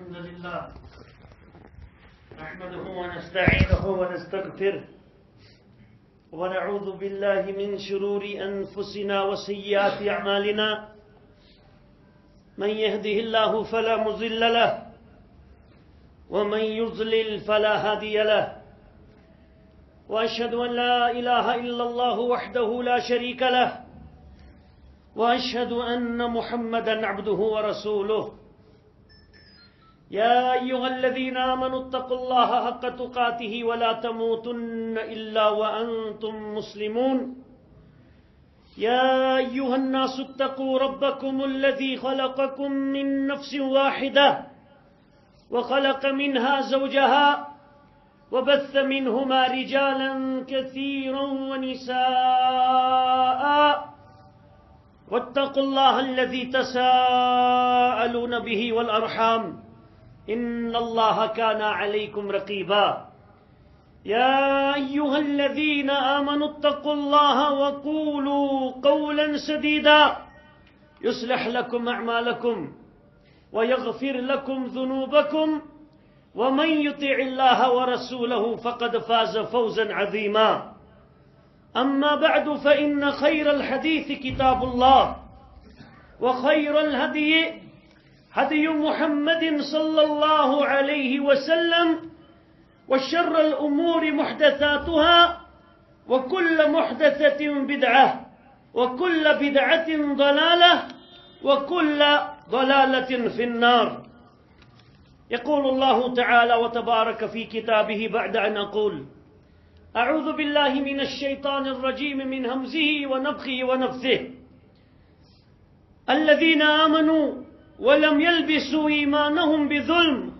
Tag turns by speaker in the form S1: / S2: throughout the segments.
S1: الحمد لله نحمده ونستعينه ونستغفره ونعوذ بالله من شرور أنفسنا وسيئات أعمالنا من يهده الله فلا مضل له ومن يضلل فلا هادي له وأشهد أن لا إله إلا الله وحده لا شريك له وأشهد أن محمدا عبده ورسوله يا أيها الذين آمنوا اتقوا الله حق تقاته ولا تموتن إلا وأنتم مسلمون يا أيها الناس اتقوا ربكم الذي خلقكم من نفس واحدة وخلق منها زوجها وبث منهما رجالا كثيرا ونساء واتقوا الله الذي تساءلون به والأرحام إن الله كان عليكم رقيبا يا أيها الذين آمنوا اتقوا الله وقولوا قولا سديدا يصلح لكم أعمالكم ويغفر لكم ذنوبكم ومن يطع الله ورسوله فقد فاز فوزا عظيما أما بعد فإن خير الحديث كتاب الله وخير الهدي هدي محمد صلى الله عليه وسلم وشر الأمور محدثاتها وكل محدثة بدعة وكل بدعة ضلالة وكل ضلالة في النار يقول الله تعالى وتبارك في كتابه بعد أن أقول أعوذ بالله من الشيطان الرجيم من همزه ونفخه ونفثه الذين آمنوا ولم يلبسوا إيمانهم بظلم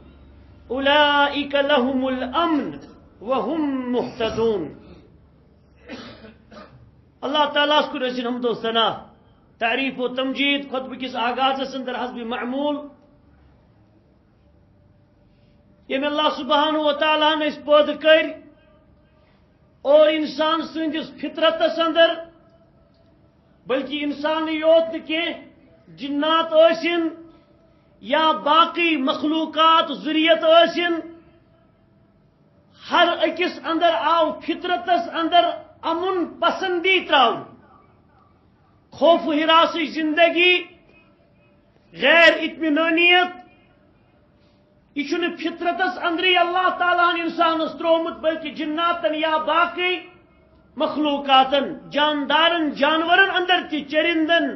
S1: أولئك لهم الأمن وهم مهتدون اللہ تعالیٰ کو رسین حمد و ثنا تعریف و تمجید خطبہ کس آغاز اندر حسب معمول یم اللہ سبحانہ و تعالیٰ نے اس پود کر اور انسان سندس فطرتس اندر بلکہ انسان یوت کی جنات ٲسِن یا باقی مخلوقات ذریت ٲسِن ہر أکس اندر آو فطرتس اندر امن پسندی تراؤن خوف ہراسی زندگی غیر اطمینانیت یہ فطرتس اندری اللہ تعالیٰ انسانس ترومت بلکہ جناتن یا باقی مخلوقاتن جاندارن جانورن اندر تی چرندن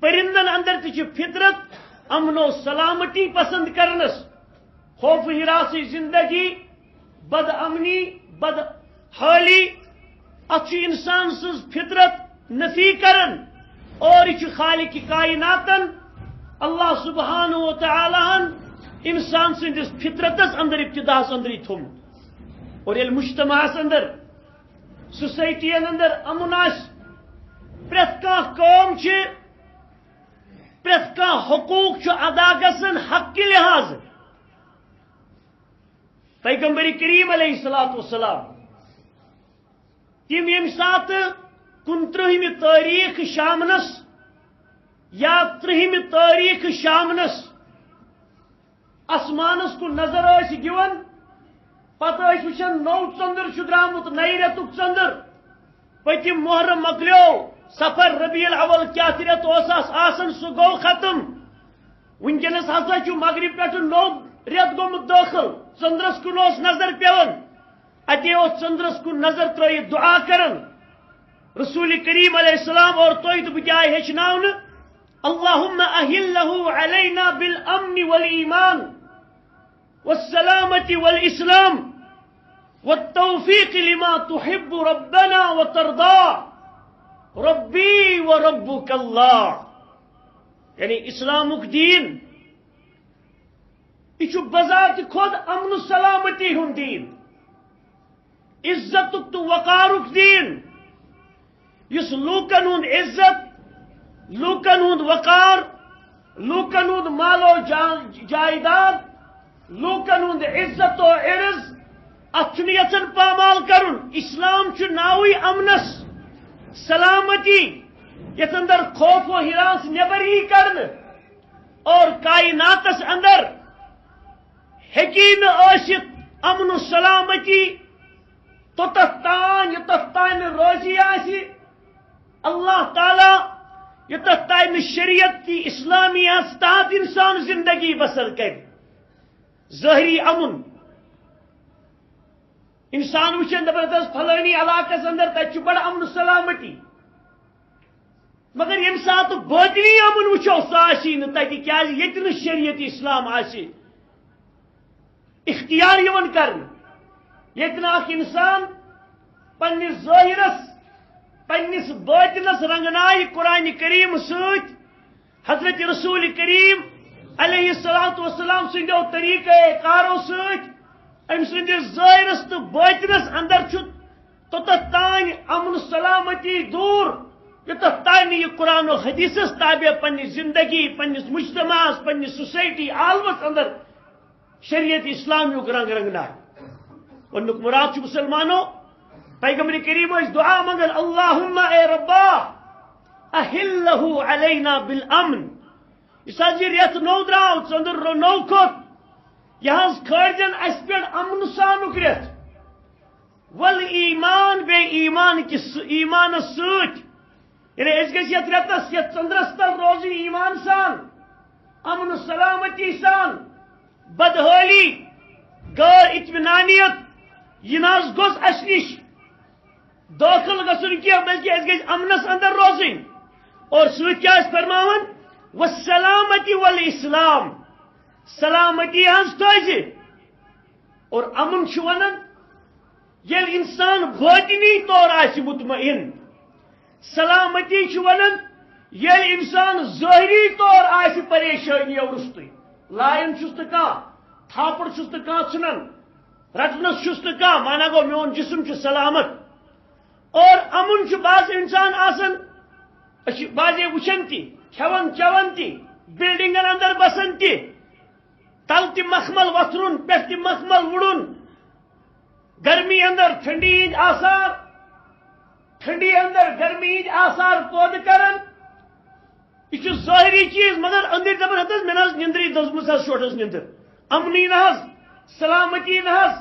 S1: پرندن اندر تی فطرت امن و سلامتی پسند کرنس خوف ہراسی زندگی بد امنی بد حالی اچھی انسان سز فطرت نفی کرن اور یہ خالق کائناتن اللہ سبحانہ و تعالیٰ انسان سندس فطرتس اندر ابتداس اندری تھوم اور یل مجتمعس اندر سوسائٹی اندر امن آس پریت کانٛہہ قوم پریت کانٛہہ حقوق ادا گژھن حق کے لحاظ پیغمبر کریم علیہ الصلوۃ والسلام تم یم سات 29 تاریخ شامنس یا 30 تاریخ شامنس آسمانس کو نظر دِوان پتہ وچھان نو ژندر درامت نئی رتک ژندر پتم محرم مکلیو سفر ربیع الاول کیا رت آسان سہ گو ختم ونکس ہسا مغرب پہ نو رت گومت داخل ژندرس کن نظر پیوان اتے ژندرس کن نظر ترائت دعا کرن رسول کریم علیہ السلام اور تہ بہ ہچن اللهم أهله علينا بالأمن والإيمان والسلامة والإسلام والتوفيق لما تحب ربنا وترضى ربي وربك الله يعني إسلامك دين یہ بذات خود امن و سلامتی ہند دین عزتک تو وقارک دین اس لوکن ہند عزت لوکن ہند وقار لوکن ہند مال و جائیداد لوکن ہند عزت و عرض اتن یژن پامال کرن اسلام ناوی امنس سلامتی یت اندر خوف و ہراس نبر ہی کرن اور کائناتس اندر ٲسِتھ امن و سلامتی توٚتتھ تام یوٚتتھ تام نہٕ روزی آسہِ اللہ تعالیٰ یوٚتتھ تام نہٕ شریعت کی اسلامیات تحت انسان زندگی بسر کرِ ظٲہری امن انسان وٕچھن دپان حظ فلٲنی علاقس اندر تتہِ چھُ بڑٕ امن و سلامتی مگر ییٚمہِ ساتہٕ باطنی امن وٕچھو سُہ آسی نہٕ تتہِ کیازِ ییٚتہِ نہٕ شریعت اسلام آسہِ اختیار یِوان کرنہٕ ییٚتہِ نہٕ اکھ انسان پننِس ظٲہرس پننِس باطنس رنگنایہِ قرآن کریم سۭتۍ حضرت رسول کریم علیہ الصلوۃ والسلام سٕنٛدیو طریقے کارو سۭتۍ أمۍ سٕنٛدِس ظٲہرس تہٕ باطنس اندر چھُ توٚتتھ تام امن سلامتی دوٗر یوٚتتھ تام نہٕ یہِ قرآن و حدیثس تابع پننہِ زندگی پننِس مجتماعس پننِس سوسائٹی عالمس اندر شریعت اسلامیُک رنگ رنگنایہِ گۄڈنیُک مُراد چھُ مُسلمانو پیغمبر کریم ٲسۍ دعا منگان اللہُمہ اے ربا احلہ علینا بالامن یُس حظ یہِ رٮ۪تھ نوٚو درٛاو ژٔنٛدٕر نوٚو کھوٚت یہِ حظ کھٲلزن اَسہِ پٮ۪ٹھ امن سانُک رٮ۪تھ ول ایمان بیٚیہِ ایمان کِس ایمانس سۭتۍ یعنی أسۍ گٔژھۍ یتھ رٮ۪تس یتھ ژٔنٛدرس تل روزٕنۍ ایمان سان امن سلامتی سان بدحٲلی غٲر اطمینانیت یہِ نہ حظ گوٚژھ اَسہِ نِش دٲخل گژھُن کینٛہہ بلکہ أسۍ گٔژھۍ امنس اندر روزٕنۍ اور سۭتۍ کیٛاہ ٲسۍ فرماوان والسلامتی والاسلام سلامتی حظ تھٲیزِ اور امن چھُ ونان ییٚلہِ انسان باطنی طور آسہِ مطمئن سلامتی چھُ ونان ییٚلہِ انسان ظٲہری طور آسہِ پریشٲنیو رُستٕے لایان چھُس نہٕ کانٛہہ تھاپڑ چھُس نہٕ کانٛہہ ژھٕنان رٹنس چھُس نہٕ کانٛہہ مانا گوٚو میون جسم چھُ سلامت اور امن چھُ بعض انسان آسان أسۍ چھِ بعضے وٕچھان تہِ کھٮ۪وان چٮ۪وان تہِ بلڈنگن اندر بسان تہِ تل تہِ مخمل وتھرُن پٮ۪ٹھ تہِ مخمل وُڑُن گرمی اندر ٹھنڈی ہٕنٛدۍ آثار ٹھنڈی اندر گرمی ہٕنٛدۍ آثار پٲدٕ کران یہ چھُ ظٲہری چیز مگر أنٛدٕرۍ دپان ہتھ حظ مےٚ نہ حظ نِندرٕے دٔزمٕژ حظ شوٹس نِندٕر امنٕے نہ حظ سلامتی نہ حظ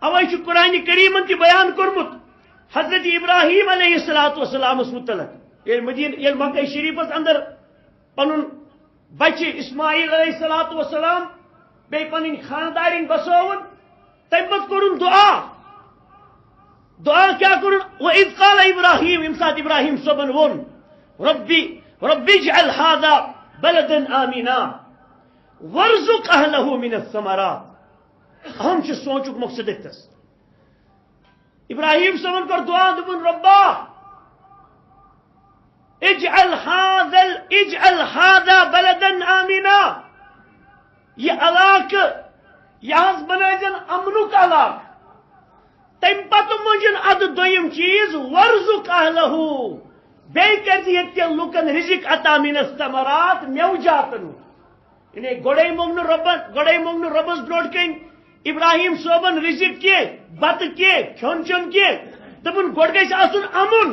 S1: اوے چھُ قرآن کریمن تہِ بیان کوٚرمُت حضرت ابراہیم علیہ الصلوۃ والسلامس متعلق ییٚلہِ مکہ شریفس اندر پنُن بچہِ اسماعیل علیہ الصلوۃ والسلام بیٚیہِ پنٕنۍ خاندارِنۍ بسووُن تمہِ پتہٕ کوٚرُن دعا کیٛاہ کوٚرُن وَإِذْ قَالَ ابراہیم ییٚمہِ ساتہٕ ابراہیم صٲبن ووٚن ربی اجعل هذا بلدا آمنا وارزق اهله من الثمرات اہم چھُ سونچُک مقصد أتھس ابراہیم صٲبن کوٚر دعا دوٚپُن ربا اجعل هذا بلدا آمنا یہ علاقہٕ یہِ حظ بنٲیزن امنُک علاقہٕ تمہِ پتہٕ مٔنٛجِن ادٕ دوٚیِم چیٖز وارزق اهله بیٚیہِ کٔرزِ ییٚتہِ لُکن رزق عطا من الثمرات میوٕ جاتن یعنی گۄڈے موٚنگ نہٕ رۄبس برونٛٹھ کَنۍ ابراہیم صٲبن رزق کینٛہہ بتہٕ کینٛہہ کھیوٚن چیوٚن کینٛہہ دوٚپُن گۄڈٕ گژھِ آسُن امُن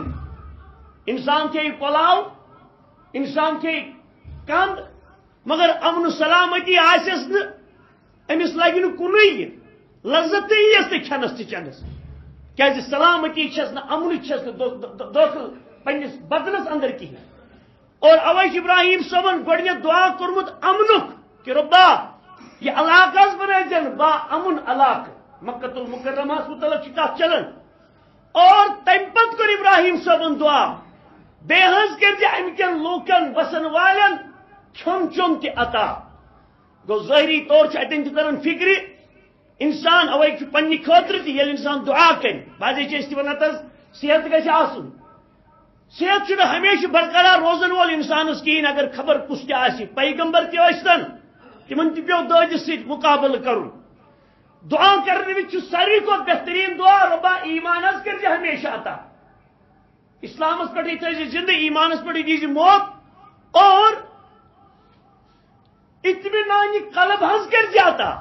S1: انسان کھیٚیہِ پۄلاو انسان کھیٚیہِ کند مگر امن سلامتی آسٮ۪س نہٕ أمِس لگہِ نہٕ کُنُے یہِ لذت تہِ یِیَس نہٕ کھٮ۪نس تہِ چٮ۪نس کیازِ سلامتی چھس نہٕ امنٕچ چھس نہٕ دٲخل پننس بدنس اندر کہین اور اوے چھُ ابراہیم صٲبن گۄڈنیتھ دعا کوٚرمُت امنُک کہ ربا یہ علاقہ حظ بنٲیزن با امن علاقہٕ مکۃ المکرمہس متعلق چھِ کتھ چلان اور تمہِ پتہٕ کوٚر ابراہیم صٲبن دعا بیٚیہِ حظ کٔرزِ امہِ کٮ۪ن لوٗکن بسن والٮ۪ن کھیوٚن چیوٚن تہِ عطا گوٚو ظٲہری طور چھُ اتٮ۪ن تہِ تران فکرِ انسان اوے چھُ پننہِ خٲطرٕ تہِ ییٚلہِ انسان دعا کرِ بعضے چھِ أسۍ تہِ ونان حظ صحت گژھِ آسُن صحت چھُنہٕ ہمیشہِ برقرار روزن وول انسانس کہیٖنۍ اگر خبر کُس تہِ آسہِ پیغمبر تہِ ٲسۍتن تمن تہِ پیوٚو دٲدِس سۭتۍ مُقابلہٕ کرُن دعا کرنہٕ وِزِ چھُ ساروی کھۄتہٕ بہتریٖن دعا رۄبا ایمان حظ کٔرزِ ہمیشہ عطا اسلامس پٮ۪ٹھٕے تھٲیزِ زندٕ ایمانس پٮ۪ٹھٕے دیٖزِ موت اور اطمینانہِ قلب حظ کٔرزِ عطا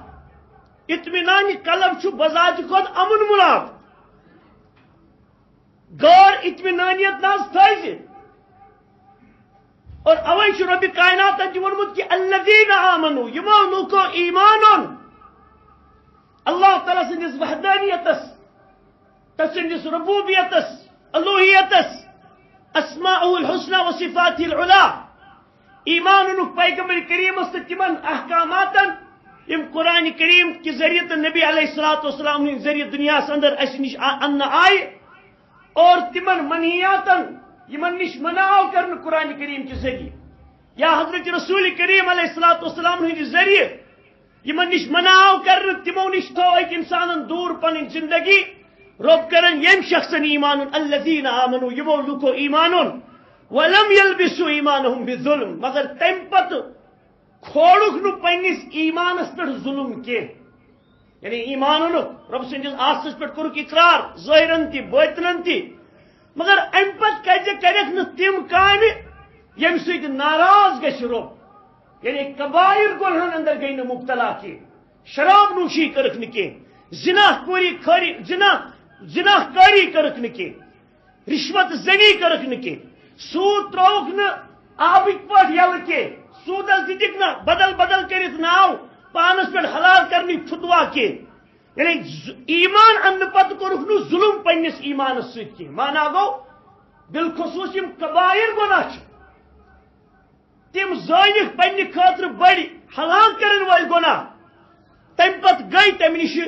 S1: اطمینانہِ قلب چھُ بذات خود امن مراد غٲر اطمینانیت نہ حظ تھٲیزِ اور اوے چھ رب کائنات ونمت کہ الذین آمنوا یمو لوکو ایمان اللہ تعالیٰ سندس وحدانیتس تسندس ربوبیتس الوہیتس اسماءه الحسنى وصفاته العلا ایمان پیغمبر کریم است تمن احکامات یم قرآن کریم کے ذریعے نبی علیہ الصلوۃ والسلام ذریعے دنیا اندر اس نش ان آئے اور تمن منہیات یمن نش مناو کرن قرآن کریم کے ذریعے یا حضرت رسول کریم علیہ الصلوۃ والسلام ذریعے یمن نش مناو کرن تمو نش تھو ایک انسان دور پن زندگی رب کرن یم شخص ایمان الذین آمنوا یمو لوکو ایمان ولم یلبسوا ایمانهم بالظلم مگر تم پت کھوڑک نو پنس ایمانس پہ ظلم کی یعنی ایمان رب سندس آسس پہ کورک اقرار ظاہرن تی باطنن تی مگر ام پت کرک ن تم کامہ یم سۭتۍ ناراض گژھِ رب یعنی کبائر گنہن اندر گئی نہ مبتلا کی شراب نوشی کرک نہ کی زناہ کاری کرک نہ کی رشوت زنی کرک نہ کی سود تروک نہ آبک پٹ یل کی سودس دتک نا بدل بدل کرت ناو پانس پہ حلال کرنی فتوا کی یعنی ایمان ان پتہ کورک نو ظلم پنس ایمانس ست کی مانا گو بالخصوص یم کبائر گناہ تم زانک پنہ خاطر بڑی ہلاک کرن ول گناہ تم پتہ گئی تم نش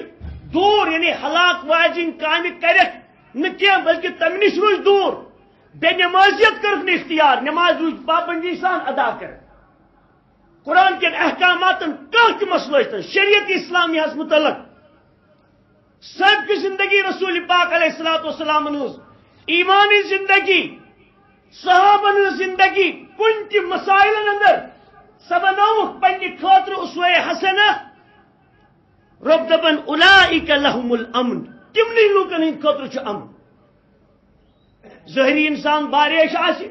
S1: دور یعنی ہلاک واجن کامہ کرک نہ کیا بلکہ تم نش روز دور بے نمازیت کرک نہ اختیار نماز روز پابندی سان ادا کر قرآن کے احکامات کانٛہہ مسئلہ شریعت اسلامی متعلق سب کی زندگی رسول پاک علیہ الصلوۃ والسلام ایمانی زندگی صحابن زندگی کن تہ مسائل اندر سبنو پنہ خاطر اسوہ حسنہ رب دپن اولئک لهم الامن تمنی لوکن ہند خاطر چھ امن ظاہری انسان باریش آسی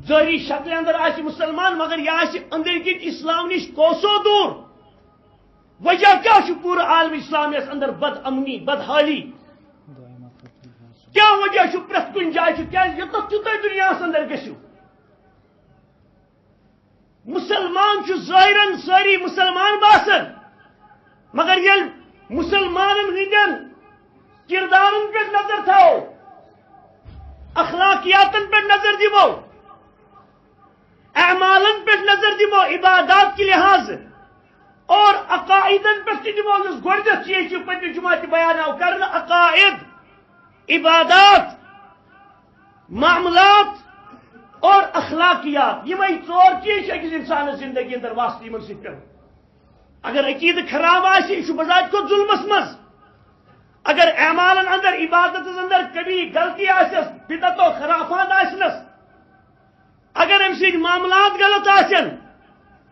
S1: ظاہری شکل اندر آسی مسلمان مگر یہ آسی اندر کی اسلام نش کوسو دور وجہ کیا پورا عالم اسلامی اندر بد امنی بدحالی کیا وجہ پریت کن جائے کیا یوتھ تیوتہ دنیا اندر گژھو مسلمان ظاہرن ساری مسلمان باسن مگر یل مسلمان ہندین کردارن پہ نظر تھاو اخلاقیاتن پہ نظر دیو اعمالن پہ نظر دیو عبادات کے لحاظ اور عقائدن پہ دیو گۄڈنیتھ چیز پنہ جماعت بیان آو کرنا عقائد عبادات معاملات اور اخلاقیات یہ ژور چیز اکس انسان زندگی اندر واسطہ یمن سۭتۍ پیوان اگر عقید خراب آسی یہ بذات کو ظلمس مز اگر اعمالن اندر عبادت اندر کبھی غلطی آسس بدعت و خرافات آسنس اگر ام سۭتۍ معاملات غلط آسن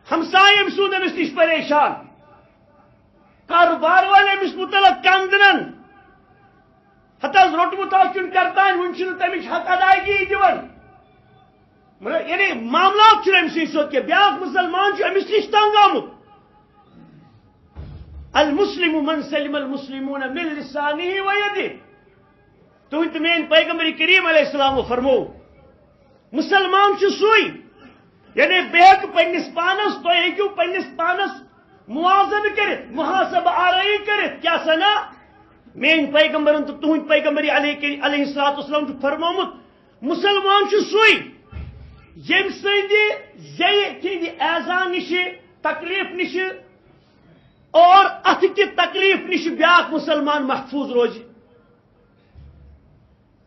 S1: ہمسائے ام سود امس نش پریشان کاروبار والے امس متعلق کندنن حتى روٹمت آن کرتان ون تمچ حق ادائیگی دان یعنی معاملات امس سوت بیاکھ مسلمان امس نش تنگ آمت المسلم من سلم المسلمون من لسانه ويده تہند مین پیغمبر کریم علیہ السلام فرمو مسلمان سوئی یعنی بیک پنس پانس تھی ہیکو پنس پانس موازن کرت محاسب آرائی کرت کیا سنا مین پیغمبرن تو تہند پیغمبر علیہ الصلوۃ والسلام فرمومت مسلمان سوئی یم سند تہند ایذا نش تکلیف نش اور اتھ کی تکلیف نش بیاکھ مسلمان محفوظ روز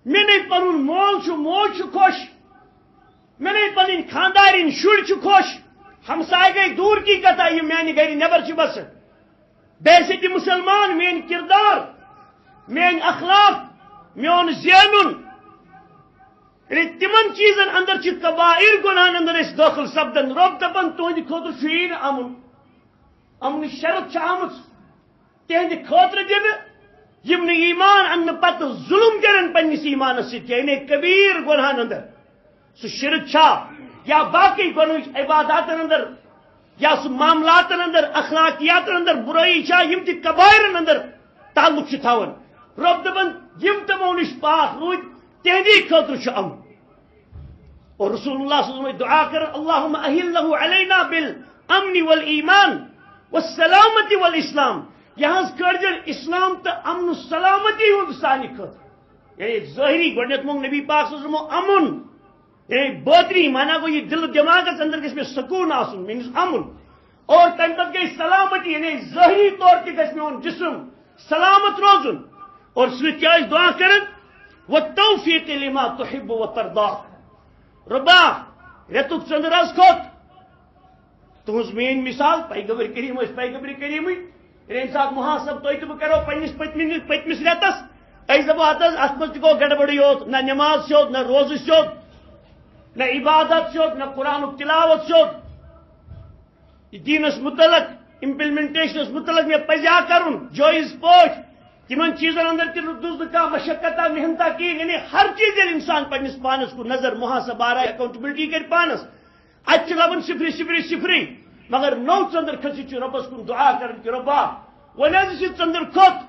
S1: مے نہیں پن موج خوش مے نہیں پن خاندارین شر خوش ہمسائے گئی دور کی کتا یہ میانہ گھر نبر بس بیسے تہ مسلمان مین کردار مین اخلاق میون زینن یعنی تمن چیزن اندر چھ کبائر گناہن اندر اس داخل سپدن رب دپن تہند خاطر چھ امن امن شرط آمت تہند خاطر دن یم ایمان ان پتہ ظلم کرن پنس ایمانس ست یعنی کبیر گناہن اندر سہ شرک چھا یا باقی گناہ عبادات اندر یا سہ معاملات اندر اخلاقیات اندر برائی چھا یم تہ کبائرن اندر تعلق چھ تھاون رب دپن یم تمو نش پاک روٗدۍ تہندی خاطر چھ امن اور رسول اللہ صلی اللہ علیہ وسلم دعا کر اللہم اہلہ علینا بالامن والایمان والسلامت والاسلام یہاں کڑجن اسلام تو امن و سلامتی ہوں سانی خطر یعنی ظاہری گوڑنیت مونگ نبی پاک صلی اللہ علیہ وسلم امن یعنی باطنی مانا گو یہ دل و دماغ اندر گھس میں سکون آسن مینس امن اور تم پتہ گئی سلامتی یعنی ظاہری طور پہ گھس میون جسم سلامت روزن اور سویت کیا اس دعا کرن والتوفیق لما تحب وترضا ربا ریتک چندر از کھوت تہذ مین مثال پیغمبر کریم پیغمبر کریم یعنی سات محاسب تھی تو کرو پنس پتمس ریتس اس دپو ات مز گو گڑبڑی یوت نہ نماز سیود نہ روز سیود نہ عبادت سیود نہ قرآن تلاوت سیود دینس متعلق امپلمنٹیشنس متعلق میں پزیا کرن جائز پاٹ تمن چیزن اندر تہ دز کا مشقت محنت کی یعنی ہر چیز انسان پنس پانس کو نظر محاسبہ آرا اکاؤنٹبلٹی کر پانس ات لبن صفری صفری صفری مگر نو چندر کھسی ربس کن دعا کرن کہ ربا ونز چندر کھت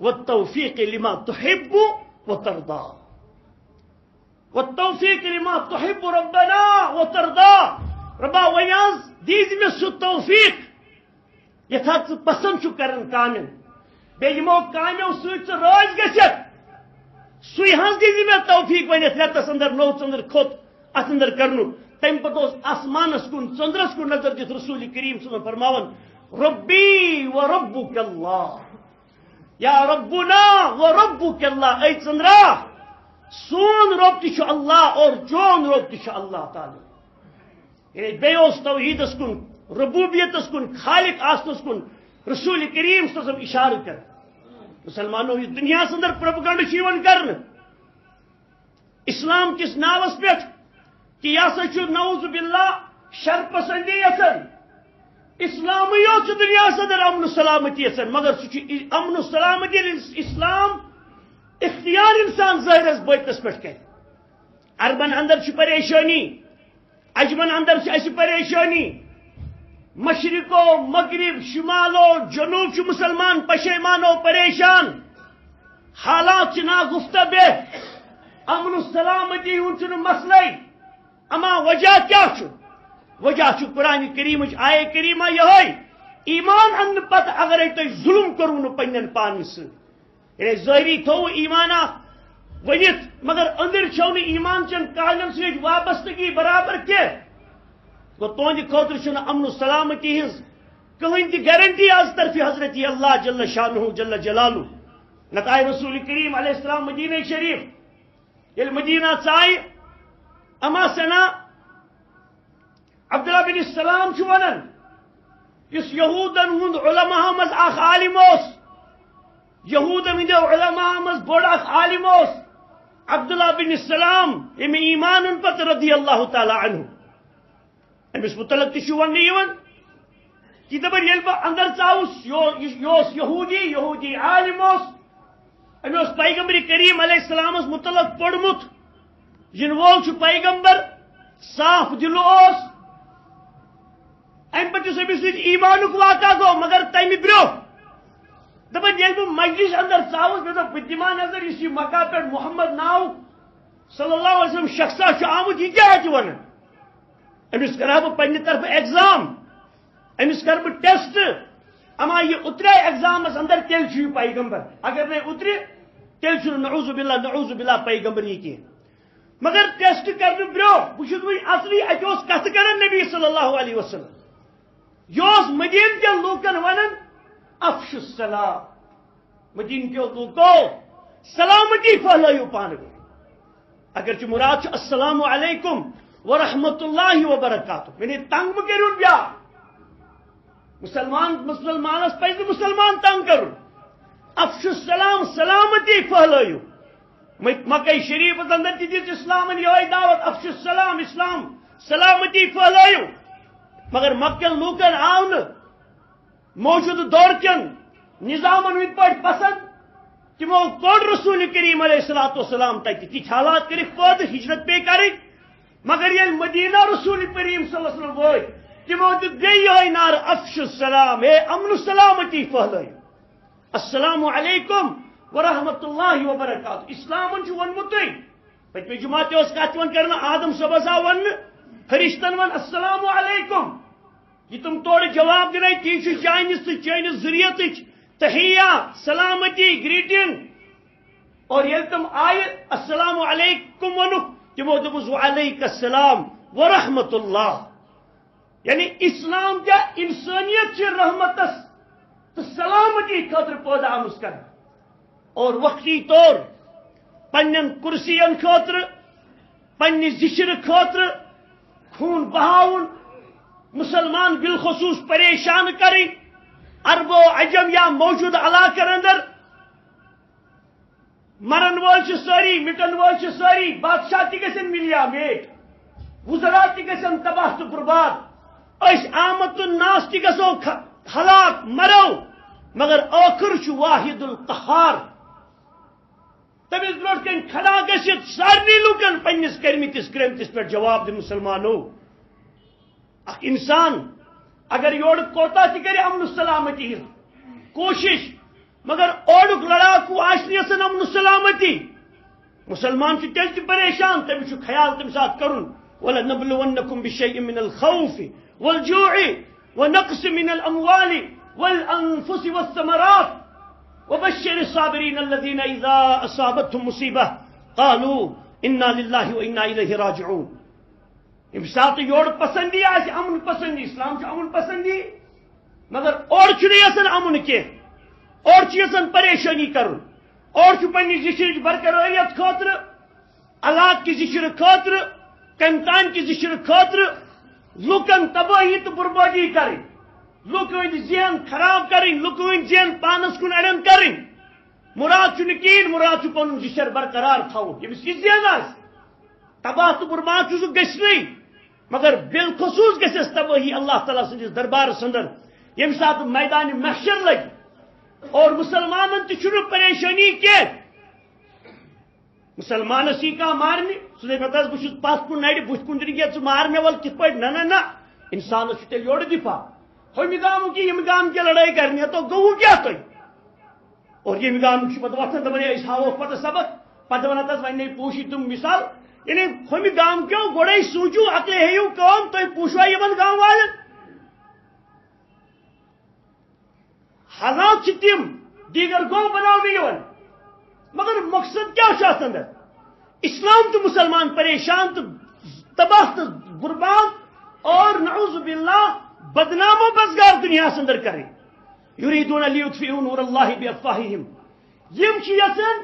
S1: والتوفیق لما تحب وترضى والتوفیق لما تحب ربنا وترضى ربا ونز دیز میں سو توفیق یتھا پسند چھ کرن کامن بیمو کامو ست راج گھت سی ہز دی میں توفیق ونت ریتس اندر نو چندر کھوت ات اندر کرن تم پتہ آسمانس کن چندرس کن نظر دت رسول کریم صلی اللہ علیہ وسلم فرماون ربی و ربک اللہ یا ربنا و ربک اللہ اے چندرا سون رب تہ اللہ اور جون رب تہ اللہ تعالی یعنی بیوس توحیدس کن ربوبیتس کن خالق آسنس کن رسول کریم صلی اللہ علیہ وسلم اشارہ کر مسلمانوں یہ دنیا اندر پروپیگنڈ کرنے اسلام کس ناوس پہ کہ یہ سا نعوذ باللہ شر پسندی یسن اسلام یوت دنیا اندر امن و سلامتی یسن مگر سہ امن و سلامتی اسلام اختیار انسان ظاہرس بتس پہ کر عربن اندر پریشانی اجمن اندر پریشانی مشرقو مغرب شمالو جنوب مسلمان پشیمانو پریشان حالات نا گفتہ بے امن و سلامتی ہوں مسئلہ اما وجہ کیا وجہ قرآن کریم آئے کریمہ یہ ایمان ان پتہ اگر تھی ظلم کرو پن پان سر ظاہری تھو ایمان ونت مگر اندر چھو ایمان چن کالن سۭتۍ وابستگی برابر کی گو تہند خاطر امن و سلامتی ہز کہین تہ گارنٹی آز طرف حضرت اللہ جل شانہ جل جلالہ نت آئے رسول کریم علیہ السلام مدینہ شریف یل مدینہ ژائے اما سنا عبداللہ بن السلام ونان اس یہودن ہند علماء مز اخ عالم اس یہودن ہند علماء مز بڑ اخ عالم اس عبداللہ بن السلام ام ایمان پتہ رضی اللہ تعالی عنہ امس متعلق تہ ون کہ دپن یل بہ اندر ژاوس یہ یہودی عالم اس پیغمبر کریم علیہ السلام متعلق پوڑمت ین وول پیغمبر صاف دل اس ام پتہ امس سۭتۍ ایمانک واقعہ گو مگر تمہ برو دپن یل بہ مجلس اندر ژاوس مے دپ بہ دِما نظر اس مکہ پہ محمد ناو صلی اللہ علیہ وسلم شخصا آمت یہ کیا ونان امس کرا بہ پنہ طرف ایگزام امس کر بہ ٹیسٹ اما یہ اترے ایگزامس اندر تیل یہ پیغمبر اگر نہیں اترے تیل نعوذ باللہ پیغمبر یہ کی مگر ٹیسٹ کرنے برو بہت وی اصلی اتہ کت کر نبی صلی اللہ علیہ وسلم یہ مدین کے لوکن ونان افش السلام مدین کے لوکو سلامتی پھیلو پان اگر مراد السلام علیکم ورحمۃ اللہ وبرکاتہ یعنی تنگ مہ کرو بیا مسلمانس پہ مسلمان تنگ کر افش السلام سلامتی پھیلو مکہ شریف اندر تہ دس اسلام یہ دعوت افش السلام اسلام سلامتی پھیلو مگر مکہ لوکن آو موجود دور کن نظامن ہند پہ پسند تمو کوڑ رسول کریم علیہ الصلوۃ والسلام تک تیت حالات کرک پید ہجرت پہ کرک مگر یل مدینہ رسول کریم صلی اللہ علیہ وسلم ووت تمو دیت یہ نار افش السلام اے امن سلامتی پھیلو السلام علیکم ورحمۃ اللہ وبرکاتہ اسلام ونمت پتمہ جمعہ تہ کت کرنا آدم صبح آو ون فرشتن ون السلام علیکم یہ تم تور جواب دن تی چانس تو چانس ذریعت تحیہ سلامتی گریٹنگ اور یل تم آئے السلام علیکم ونک تمو دس وعلیک السلام ورحمۃ اللہ یعنی اسلام کیا انسانیت سے رحمتس تو سلامتی خاطر پیدا آمز کر اور وقتی طور پنن کرسین خاطر پنہ زشر خاطر خون بہاؤن مسلمان بالخصوص پریشان کریں عرب و عجم یا موجود علاقہ اندر مرن وول ساری مٹن وول ساری بادشاہ تہ گھن ملیا میٹ وزراء تہ گھن تباہ تو برباد اس آمد الناس تہ گھو ہلاک مرو مگر آخر واحد القہار تمس برو کن کھڑا گھت سارے لوکن پنس کرمتس کرمتس پہ جواب دن مسلمانو اخ انسان اگر یور کوتا تہ کر امن سلامتی کوشش مگر اوڑک لڑاکو آسن امن سلامتی مسلمان تیل تہ پریشان تمس خیال تمہ سات کرن وَلَنَبْلُوَنَّكُمْ بِشَيْءٍ مِّنَ الْخَوْفِ وَالْجُوعِ وَنَقْصٍ مِّنَ الْأَمْوَالِ وَالْأَنفُسِ وَالثَّمَرَاتِ وَبَشِّرِ الصَّابِرِينَ الَّذِينَ إِذَا أَصَابَتْهُمْ مُصِيبَةٌ قَالُوا إِنَّا لِلَّهِ وَإِنَّا إِلَيْهِ راجعون یم سات یور پسندی آس امن پسندی اسلام امن پسندی مگر اور یسن امن کی اور یسن پریشانی کرن اور پنہ زشر برقراریت خاطر علاقہ کی زشر خاطر کمتان کی زشر خاطر لوکن تباہی تو بربادی کریں لوک ذہن خراب کریں لوک ذہن پانس کن اڑن کریں مراد کین مراد پن زشر برقرار تھاؤن یمس یہ ذہن آس تباہ تو برباد سہ گھنی مگر بالخصوص گھس تباہی اللہ تعالیٰ سندس دربارس اندر یم سات میدان محشر لگ اور مسلمان تہ پریشانی کی مسلمانس یہ کھانا مارنے سہ دس بہت پت کن نڑ بت کن دن ثہ مار مے ول کت پہ نہ انسانس تیل یور دفاع ہم گام کی یم گام کی لڑائی کرنی تو گو کیا تھی اور یم گام پہ وتان دپان اس ہاو پتہ سبق پتہ ونان تس وی پوشی تم مثال یعنی ہم گام کیوں گوڑے سوچو عقل ہیو کام تھی پوشوا یمن گام والن حالات تم دیگر گو بناؤ مگر مقصد کیا اندر اسلام تو مسلمان پریشان تو تباہ تو برباد اور نعوذ باللہ بدنام و بزگار دنیا اندر کریں یریدون لیطفئوا نور اللہ بافواہہم یم یژھان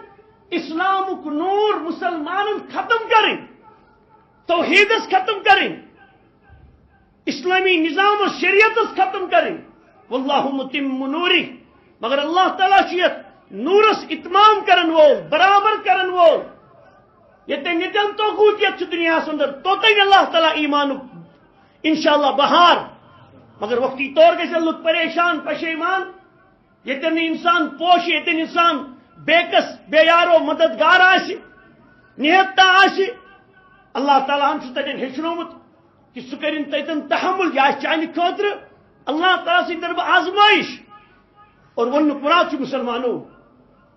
S1: اسلام کو نور مسلمان ختم کریں توحیدس ختم کریں اسلامی نظام و شریعت ختم کریں واللہ متم نوری مگر اللہ تعالیٰ چیت نورس اتمام کرن وول برابر کرن وول یہ نتن تو گوتیت دنیا اندر توتین اللہ تعالیٰ ایمان انشاءاللہ بہار مگر وقتی طور گھس لک پریشان پشیمان یتن انسان پوش یتن انسان بیکس بے یارو مددگار آسی نہتا آسی اللہ تعالیٰ ہم تتن ہیچنومت کہ سہ کرن تتن تحمل یہ چانہ خاطر اللہ تعالیٰ سی طرف آزمائش اور ون مراد مسلمانوں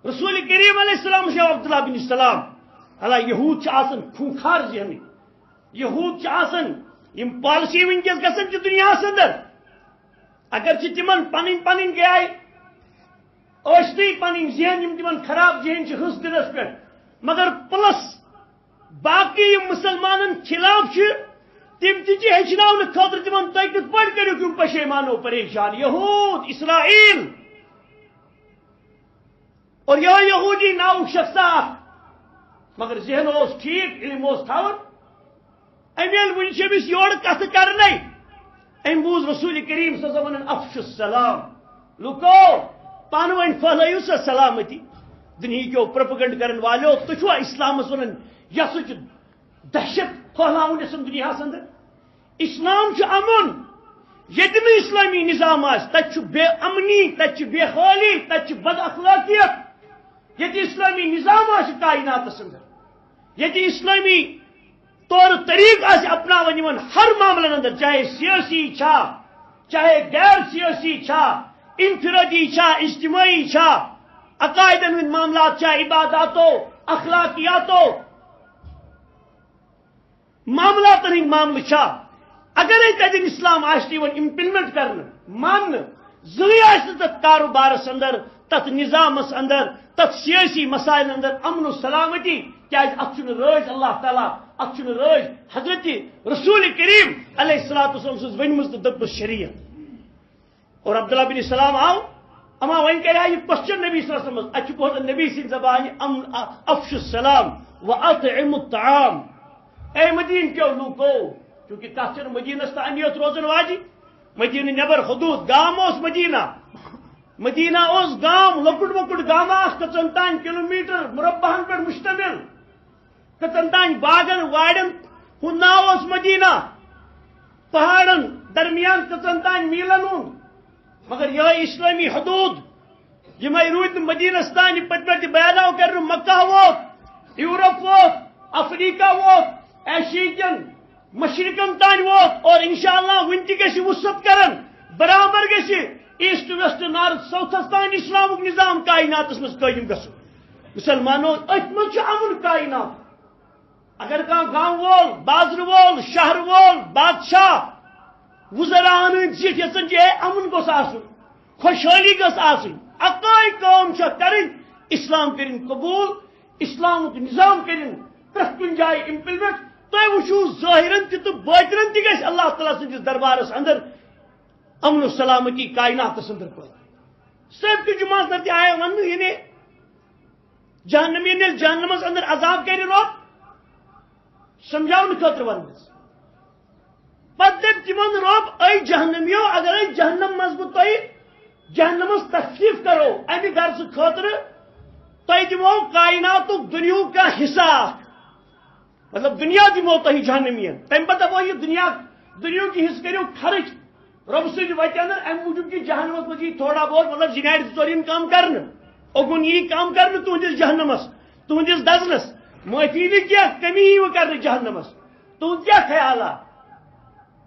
S1: رسول کریم علیہ السلام شاہ عبداللہ بن السلام اللہ یہود آسن خوخار ذہن یہود آسن یم پالسی ونکس گھن دنیا اندر اگرچہ تمن پن پن گئے اشتی پن ذہن یم تمن خراب ذہن حص دنس پہ مگر پلس باقی یم مسلمان خلاف تم تچنا خاطر تمن تھی کت پہ کرو تم پشیمانو پریشان یہود اسرائیل اور یہ یہودی ناؤ شخصات مگر ذہن اس ٹھیک علم اس تھاون امیل ونچمس یور کت کرنے ام بوز رسول کریم صلی اللہ علیہ وسلم افش السلام لوکو پانوین پھلائیو سا سلامتی دنیا کیو پروپیگنڈ کرن والو تچوا اسلامس ونن یسچ دہشت پھلاؤن اسم دنیا اندر اسلام چھ امن یتن اسلامی نظام آس تت بے امنی تت بے حالی تت بد اخلاقیت یہ اسلامی نظام آس کائنات اندر یہ اسلامی طور طریق آس اپنا ون ہر معاملن اندر چاہے سیاسی چھا چاہے غیر سیاسی چھا انفرادی چھا اجتماعی چھا عقائدن ہند معاملات چھا عباداتو اخلاقیاتو معاملات ہند معاملہ چھا اگر تین اسلام امپلمنٹ کرنے مان زی تک کاروبارس اندر تت نظامس اندر تت سیاسی مسائل اندر امن و سلامتی کیاز ات راج اللہ تعالیٰ ات راج حضرت رسول کریم علیہ الصلوۃ والسلام سز ونمز تو دپس شریعت اور عبداللہ بن سلام آو اما ون کر یہ کوشچن نبی صلی اللہ علیہ وسلم اچھ بہت نبی سن زبان افش السلام و اطعم الطعام اے مدین کیو لوکو چونکہ تک مدینس تانیت روزن واجی مدینہ نبر حدود گام اس مدینہ اس گام لکٹ مکٹ گام کچن تان کلومیٹر مربعن پہ مشتمل کچن تان باغن واڑن ہند ناو اس مدینہ پہاڑن درمیان کچن تان میلن ہند مگر یہ اسلامی حدود یہ رود مدینس تان پتہ بیانو کر مکہ ووت یورپ ووت افریقہ ووت ایشین مشرقن تان ووت اور انشاءاللہ ون تہ وسعت کرن برابر گژھِ ایسٹ ویسٹ نارتھ ساؤتھس تان اسلامک نظام کائنات مز قائم گژھُن مسلمانوں ات مز امن کائنات اگر گام وول بازر وول شہر وول بادشاہ وزران زٹ یژن جی امن گوس آسن خوشحالی گھس آسن اکائی کام کرن اسلام کرن قبول اسلامک نظام کرن پرت کن جائے امپلمنٹ تھی وچو ظاہرن تہ باطنن تہ گژھِ اللہ تعالیٰ سندس دربارس اندر امن و سلامتی کائنات اندر پہ سب کی جماعت تہ آیا ون یعنی جہنمی جہنمس اندر عذاب کر رب سمجھاؤن خاطر ون پتہ تمن رب اے جہنمیو اگر اے جہنم مز بہ تہ جہنمس تخفیف کرو امہ غرض خاطر تہ دمو کائنات دنیا کا حصہ مطلب دنیا دمو تہ جہنمین تم پتہ وہ یہ دنیا کی حصہ کرو خرچ رب سند وتہ اندر ام موجود کہ جہنمس مز یہ تھوڑا بہت مطلب جناڑ ژورین کم کرنے اوگن یہ کم کرنے تہندس جہنمس تہندس دزنس معافی نی کیا کمی ہی کرنے جہنمس تہد کیا خیالات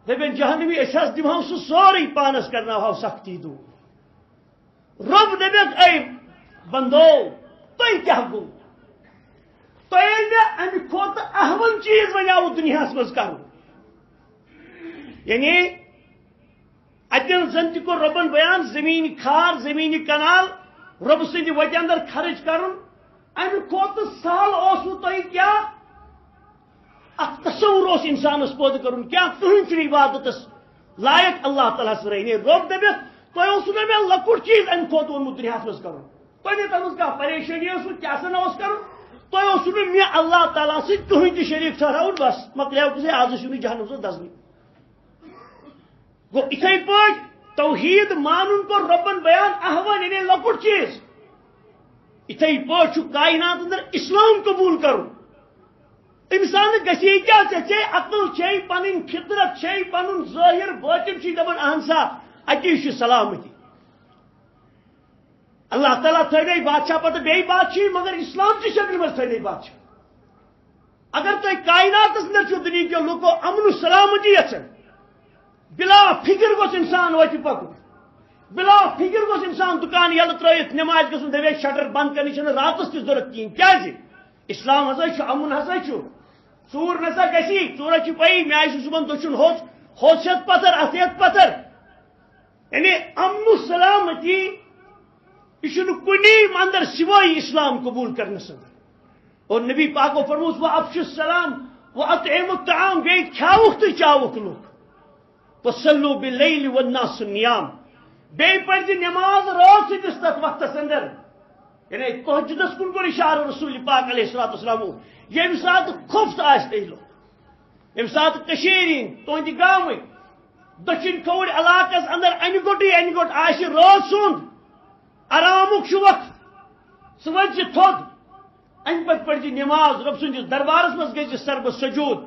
S1: دپن جہنمی اس دمو سہ سوری پانس کرناو سختی دور رب دپک اے بندو تھی کیا گو تھی مے امہ کھت اہم چیز ونیو دنیا مز کر یعنی اتن زن تہ کور ربن بیان زمین کھار زمین کنال رب سند وتہ اندر خرچ کرن امہ کھت سہل اوسو تھی کیا ات تصور اس انسانس پود کرن کیا تہن عبادتس لائق اللہ تعالیٰ رہنے رب دپت تھی اوسو نا مے لکٹ چیز امہ کھت اونمت دنیا مز کرن تھی تمس کیا پریشانی کیا سا نہ کرن تھی اوسو نا مے اللہ تعالیٰ سی کہین تہ شریک ٹھہراؤن بس مکلیو کسے آز چھ جہنم سے دزنی گو اتھے پہ توحید مانن کو ربن بیان احوان یعنی لکٹ چیز اتھے پہ کائنات اندر اسلام قبول کرو انسان گسی کیا ے عقل چھ پن فطرت چھ پن ظاہر باطن چھ دپان اہن سا اتی سلامتی اللہ تعالیٰ تھے بادشاہ پتہ بی بادشاہ مگر اسلام کی شکل مز تھے بادشاہ اگر تھی کائنات اندر دنیا کے لوگوں امن و سلامتی یژھان بلا فکر گوس انسان وت پکن بلا فکر گوس انسان دکان یل ترت نماز گھن دپے شٹر بند کرنے راتس تہ ضرورت کہین کیا اسلام ہسا امن ہسا ژور نسا گسی ژورس پی مے آئی صبح دچن ہوس یت پتھر ات یت پتھر یعنی امن و سلامتی یہ کنی اندر سوائے اسلام قبول کرنے اندر اور نبی پاک و فرموس وہ افش السلام وہ اطعم الطعام گئی کھاوک تو چاوک لوگ وصلوا باللیل والناس نیام بے پڑھ نماز رات ستس تک وقت اندر یعنی تہجدس کن کور اشارہ رسول پاک علیہ الصلوۃ والسلام یم سات خفت آس تہ لوگ یم سات کشیرین تہند گام دچن کھوڑ علاقس اندر ان گوٹ آس رات سند آرامک وقت سہ وج تھود ان پتہ پڑھ نماز رب سندس دربارس مز گئی سرب سجود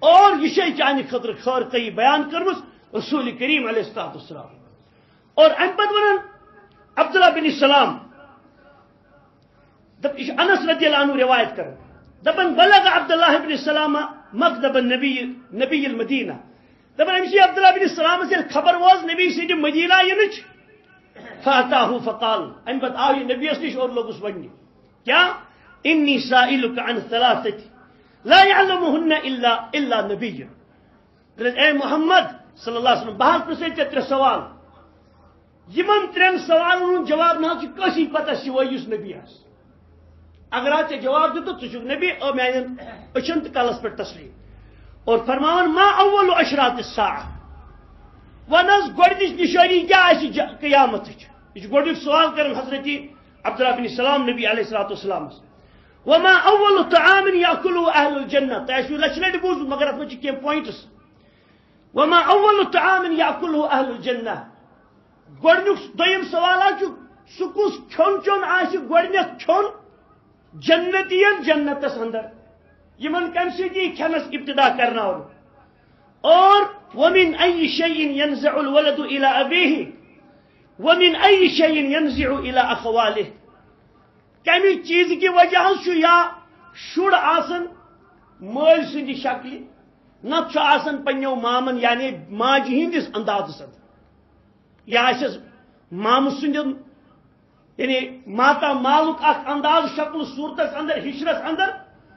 S1: اور یہ چانہ خطر خیر کئی بیان کرمس رسول کریم علیہ الصلوۃ والسلام اور ام پتہ ونان عبداللہ بن سلام انس رضی اللہ عنہ روایت کر دپن بلغ عبداللہ بن سلام مکتب نبی المدینہ دپن امس عبداللہ بن سلام سے خبر واز نبی سند مدینہ ینچ فاتاہ فقال ام پتہ آو یہ نبی نش اور لوگس ونہ کیا انی سائلک عن ثلاثه لا يعلمهن الا نبي. اے محمد صلی اللہ علیہ وسلم بہت پرسے ترے سوال یمن ترین سوالن ہند جواب نہ کسی پتہ سوائے اس نبی آس. اگر آپ جواب دیت ثہ نبی اور میان اچھن تو کلس پہ تسلیم. اور فرمان ما اول اشراط الساعہ ونس گۄڈنِچ نشانی کیا قیامت. یہ گۄڈنیُک سوال کرن حضرت عبداللہ بن سلام نبی علیہ الصلوۃ والسلام. وما اول طعام یاکلہ اہل الجنہ. تہ لچھ لٹہ بوزمت مگر ات منٛز چھِ کینٛہہ پوائنٹس. وما اول طعام یاکلہ اہل الجنہ. گۄڈنیُک دوٚیِم سوال سہ کُس کھیوٚن چیوٚن آسہِ گۄڈنیتھ کھیوٚن جنتین جنتس اندر یمن کمہِ سۭتۍ کھٮ۪نس ابتدا کرناون. اور ومن اي شيء ينزع الولد الى ابيه ومن اي شيء ينزع الى اخواله. کمہِ چیز کی وجہ یا شُر آسن مٲلۍ سٕنٛدِ شکلہِ نتہٕ چھُ آسان پننیو مامن یعنی ماجہِ ہٕنٛدِس اندازس اندر یا آسٮ۪س مامہٕ سٕنٛدٮ۪ن یعنی ماتا مالُک اکھ انداز شکل صوٗرتس اندر ہِشرس اندر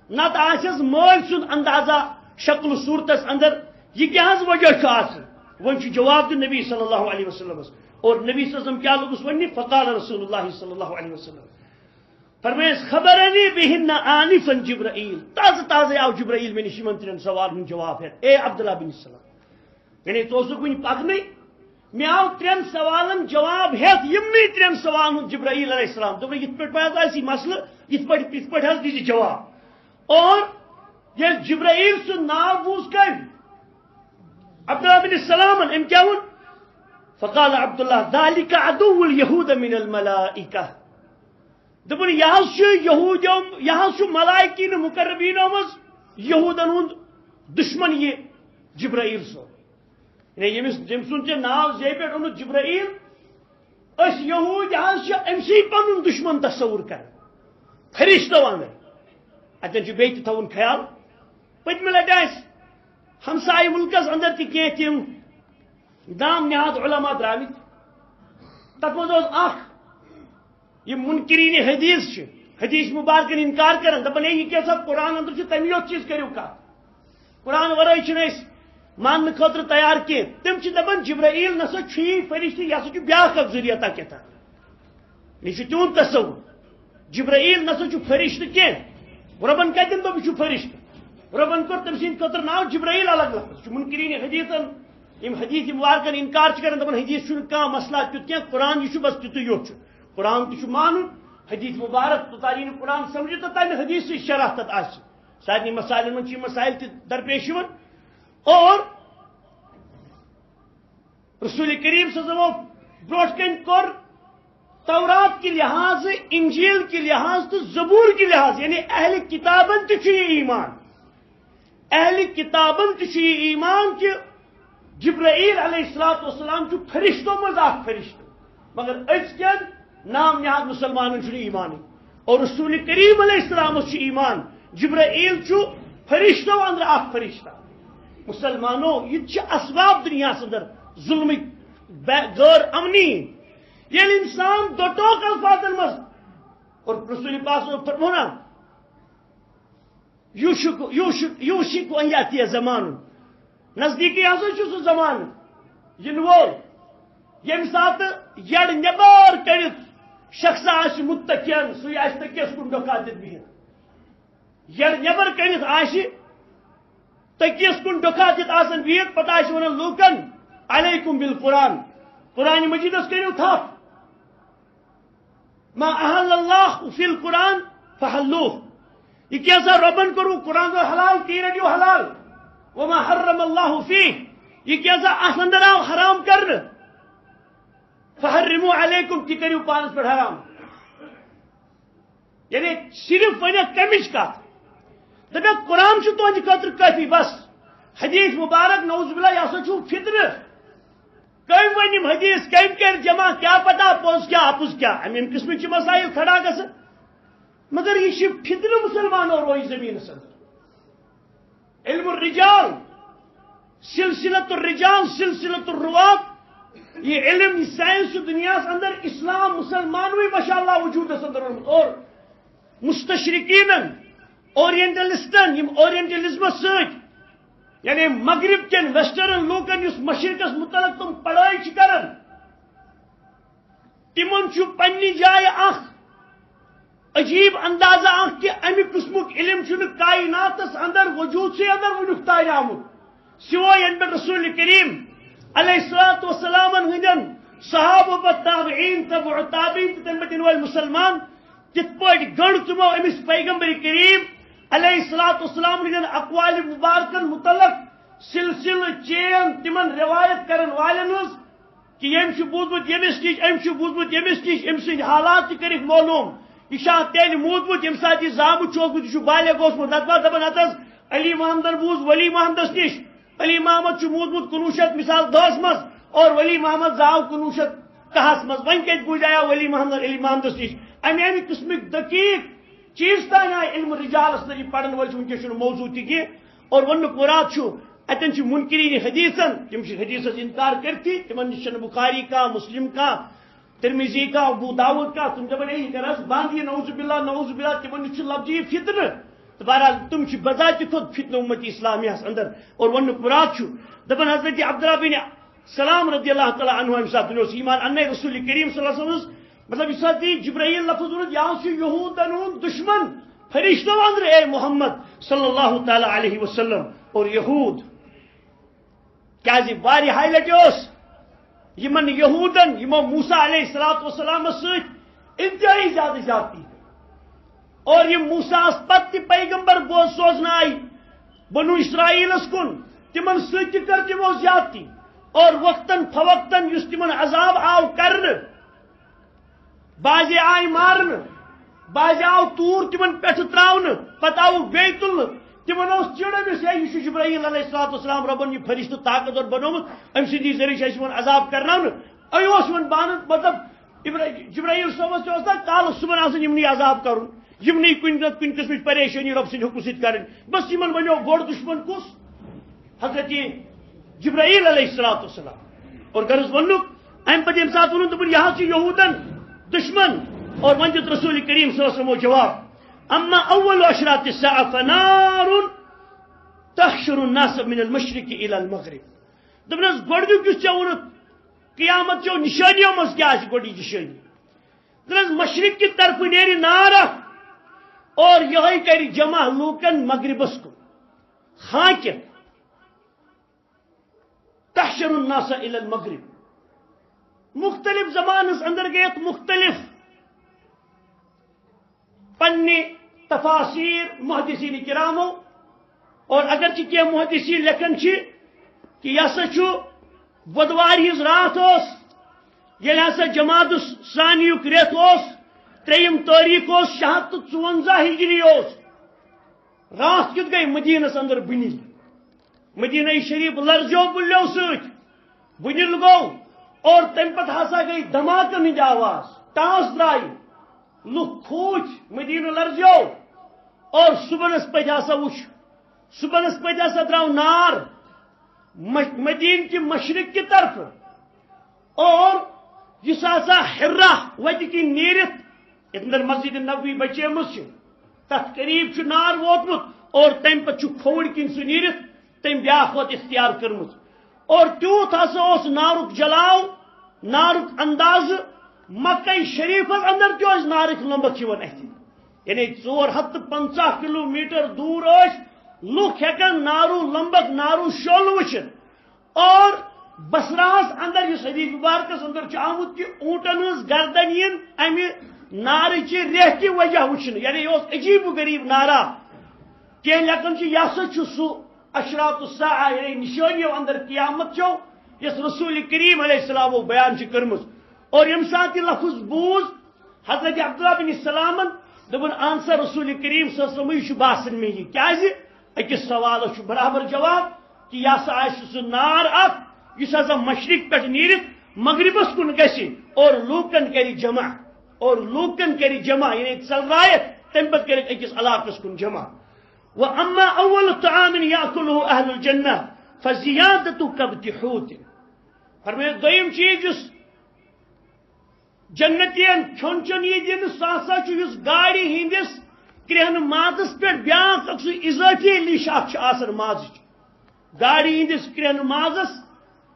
S1: نتہٕ آسٮ۪س مٲلۍ سُنٛد اندازہ شکل صوٗرتس اندر. یہ کیا حظ وجہ چھُ آسان وۄنۍ چھُ جواب دیُن نبی صلی اللہ علیہ وسلم. اور نبی صلی اللہ علیہ وسلم کیا لوگس وننہِ فقال رسول اللہ صلی اللہ علیہ وسلم فرمایس خبرنی بہن آنفا جبرائیل. تازہ آو جبرائیل مےٚ نِش یِمن ترٛٮ۪ن سوالن ہُنٛد جواب ہٮ۪تھ. اے عبداللہ بن سلام یعنی ژٕ اوسُکھ وُنہِ پکنٕے مےٚ آو ترٛٮ۪ن سوالن جواب ہٮ۪تھ یِمنٕے ترٛٮ۪ن سوالن ہُنٛد جبرائیل علیہ السلام. دوٚپُن یِتھ پٲٹھۍ حظ آسہِ یہِ مسلہٕ یِتھ پٲٹھۍ حظ دِزِ جواب. اور ییٚلہِ جبرائیل سُنٛد ناو بوٗز کٔمۍ عبداللہ بن سلامن ام کیا ون فقال عبداللہ ذلك عدو اليهود من الملائکہ. دپن یہ ملائکین مقربینو مز یہودن ہند دشمن یہ جبرائیل صوب. یعنی یم سن ناو زی پہ اونت جبرائیل اس یہود امسی پن دشمن تصور کر فرشتو اندر. اتن بیٚیہِ تہِ تھاون خیال پٔتمہِ لٹہِ آسہِ ہمسائے ملکس اندر تہ تم دام نہاد علماء درامت تک مز یہ منکرین حدیث مبارکن انکار کران دپان یہ کیا سا قرآن اندر تمی یوت چیز کرو کت قرآن ورائے مان خاطر تیار کی تم دپان جبرائیل نسا چھ فرشتہ یہ سا بیاکھ اکھ ذریعہ تکیتھا یہ تہد تصور جبرائیل نسا فرشتہ کی ربن کتن دپ یہ فرشتہ ربن کور تم سند خاطر ناو جبرائیل الگ لفظ منکرین حدیثن یم حدیث مبارکن انکار کران دپان حدیث چھ مسئلہ تیت کی قرآن یہ بس تیت یوت قرآن تہ مان حدیث مبارک تو تعلیم قرآن سمجھ تو تمہ حدیث سے شرح تت آس سارے مسائل من مسائل تہ درپیش یوان. اور رسول کریم صلی اللہ علیہ وسلم بروٹ کن کور تورات کے لحاظ انجیل کے لحاظ تو زبور کے لحاظ یعنی اہل کتابن تہ ایمان اہل کتابن تہ ایمان کہ جبرائیل علیہ الصلوۃ والسلام فرشتوں مز اخ فرشتہ مگر ازکین نام نہاد مسلمان ایمان. اور رسول کریم علیہ السلام ایمان جبرائیل فرشتوں اندر اخ فرشتہ. مسلمانوں یہ اسباب دنیا اندر ظلم غیر امنی یل انسان دوٹوک الفاظن مز اور رسول پاک فرمونا یوشک ان یاتی زمان نزدیکی ہسا سہ زمان ین وول یم سات یڑ نبار کرت شخص آس متقین سہ آس تکیس کن ڈوکا دت بہت یڑ نبر کرت آس تکیس کن ڈوکا دت آسان بہت پتہ آس ونان لوکن علیکم بالقرآن قرآن مجیدس کرو تھپ ما احل اللہ فی القرآن فحلوہ. یہ کیا سا ربن کرو قرآن کو حلال تی رٹو حلال وما حرم اللہ فیہ یہ کیا سا اندر آو حرام کرن فحرمو علیکم تی کرو پانس پر حرام. یعنی صرف ون کمچ کت دپیا قرآن تہذی خاطر کافی بس حدیث مبارک نعوذ باللہ یہ سا فطر کم ون حدیث کم کر جمع کیا پتہ پوز کیا اپز کیا ام قسم مسائل کھڑا گھن مگر یہ فطر مسلمانوں روی زمین اندر. علم الرجال سلسلۃ الرجال سلسلۃ الروات یہ علم سائنس دنیا اندر اسلام مسلمانوں ماشاء اللہ وجود اندر اور مستشرقین اورینٹلسٹن اورینٹلزم یعنی مغرب کن ویسٹرن لوکن اس مشرقس متعلق تم پڑھائی کران تمن پنہ جائے اخ عجیب اندازہ اخ کہ امہ قسمک علم کائناتس اندر وجود سے اندر ونک تان آمت سوائے ین پہ رسول کریم علیہ الصلوۃ والسلام ہندن صحابہ تابعین تبع تابعین تم پتن ول مسلمان تت پہ گڑ تمو امس پیغمبر کریم علیہ الصلوۃ والسلام ہندن اقوال مبارکن متعلق سلسل چین تمن روایت کرن والن کہ یم بوزمت یمس نش ام بوزمت یمس نش ام سند حالات کرک معلوم یہ تیل موتمت یم سات یہ زامت چوکمت یہ بالغ اوسمت نتہ دپان ہتس علی محمدن بوز ولی محمدس نش علی محمد موتمت 1900 مثال 10 مز اور ولی محمد زاو 1910 مز ون کت بوز آیا ولی محمد علی محمدس نش امہ قسمک دقیق چیز تان آئی علم رجالس نش پڑھن ول ونکس موضوع تہ اور ون مراد اتن منکرین حدیثن تم حدیث انکار کرتی تمن نش بخاری کا مسلم کا ترمذی کا ابو داود کا تم دپان یہ کرس بند یہ نعوذ باللہ تمن نش لفظ یہ فتنہ تو بہرحال تم بذات خود فتنہ امت اسلامیہ اندر اور ون مراد دپان حضرت عبداللہ بن سلام رضی اللہ تعالی عنہ امہ سات ایمان ان رسول کریم صلی اللہ علیہ وسلم مطلب اس سات جبرائیل لفظ ورد یہ یہودن دشمن فرشتوں اندر اے محمد صلی اللہ تعالی علیہ وسلم اور یہود کیا واری ہائی لٹ یمن یہودن یمو موسیٰ علیہ الصلوۃ والسلام ست انتہائی زیادہ زیادتی اور یہ موسیٰ پتہ پیغمبر بوز سوزن آئی بنو اسرائیلس کن تمن ست کر تمو زیادتی اور وقتاً فوقتاً اس تمن عذاب آو کرن بازی آئی مارن بازی آو تور تمن پیٹھ تراؤن پتہ آو بے تلن تمن چڑمس یہ جبرائیل علیہ الصلوۃ والسلام ربن یہ فرشتہ طاقتور بنومت ام سندی ذریعہ ون عذاب کرناون ایوس ون بان مطلب جبرائیل صبح کال صبح آسان یمنی عذاب کرن یمنی کن قسم پریشانی رب سند حکم ست کرن بس یمن ونو بوڑ دشمن کس حضرت جبرائیل علیہ الصلوۃ والسلام اور غرض ونک ام پتہ یم سات ون دپن یہ یہودن دشمن اور ون دیت رسول کریم صلی اللہ علیہ وسلم جواب اما اول اشراط الساعه فنار تحشر الناس من المشرق الى المغرب دپنس گوڑنیک کس چون قیامت چو نشانیوں مز کیا گوڑی نشانی دپنس مشرق کی طرف نیری نار اور یہ کری جمع لوکن مغربس کو خاک تحشر الناس الى المغرب مختلف زمانس اندر گیت مختلف پنی تفاسیر محدثین کرامو اور اگرچہ کی محدثین لکھن کہ یہ سا بدوار ہز رات یل ہسا جماعت ثانیک ریت تریم تاریخ 654 ہجری رات کت گئی مدینس اندر بنی مدینہ شریف لرزو بلیو ست بنل گو اور تم پتہ ہسا گئی دھماکن ہند آواز ٹاس درائی لوگ کھوچ مدینہ لرزو اور صبحس پہ وچ صبحس پہ درو نار مدین کی مشرق کی طرف اور اس ہرہ وت کن نیرت اندر مسجد نبوی بچے تک قریب نار ووتمت اور تم پہ کھوڑ کن سہ نیرت تم بیاکھ وت اختیار کرمت اور تیوت ہسا نارک جلاو نارک انداز مکہ شریف اندر تہ نارک لمبک یعنی 450 کلومیٹر دور لوک ہیکن نارو لمبک نارو شول وچن اور بسراس اندر اس حدیث مبارکس اندر آمت کہ اونٹن ہز گردن ین امہ نار چہ ریح کی وجہ وچن یعنی یہ عجیب و غریب نارا کہ لیکن یہ سہ اشراط الساعہ یعنی نشانیوں اندر قیامت چو یس رسول کریم علیہ السلام بیان کرمز اور یم سات لفظ بوز حضرت عبداللہ بن سلامن دپن آنسر رسول کریم صلی اللہ علیہ وسلم باسن میں یہ کیا اکس سوال برابر جواب کہ یہ سا سہ نار اخ اس مشرق پہ نیرت مغربس کن گسی اور لوکن کری جمع اور لوکن کری جمع یعنی چل رایت تم پہ کر اکس علاقس کن جمع واما اول طعام یاکلہ اہل الجنہ فزیادت کبد حوت فرمائے دویم چیز اس جنتین کھون چن یہ دن سہ اس گاڑی ہندس کرہن مازس پہ بیاکھ اکھ سو اضافی لیش اخ ماز گاڑی ہندس کرہن مازس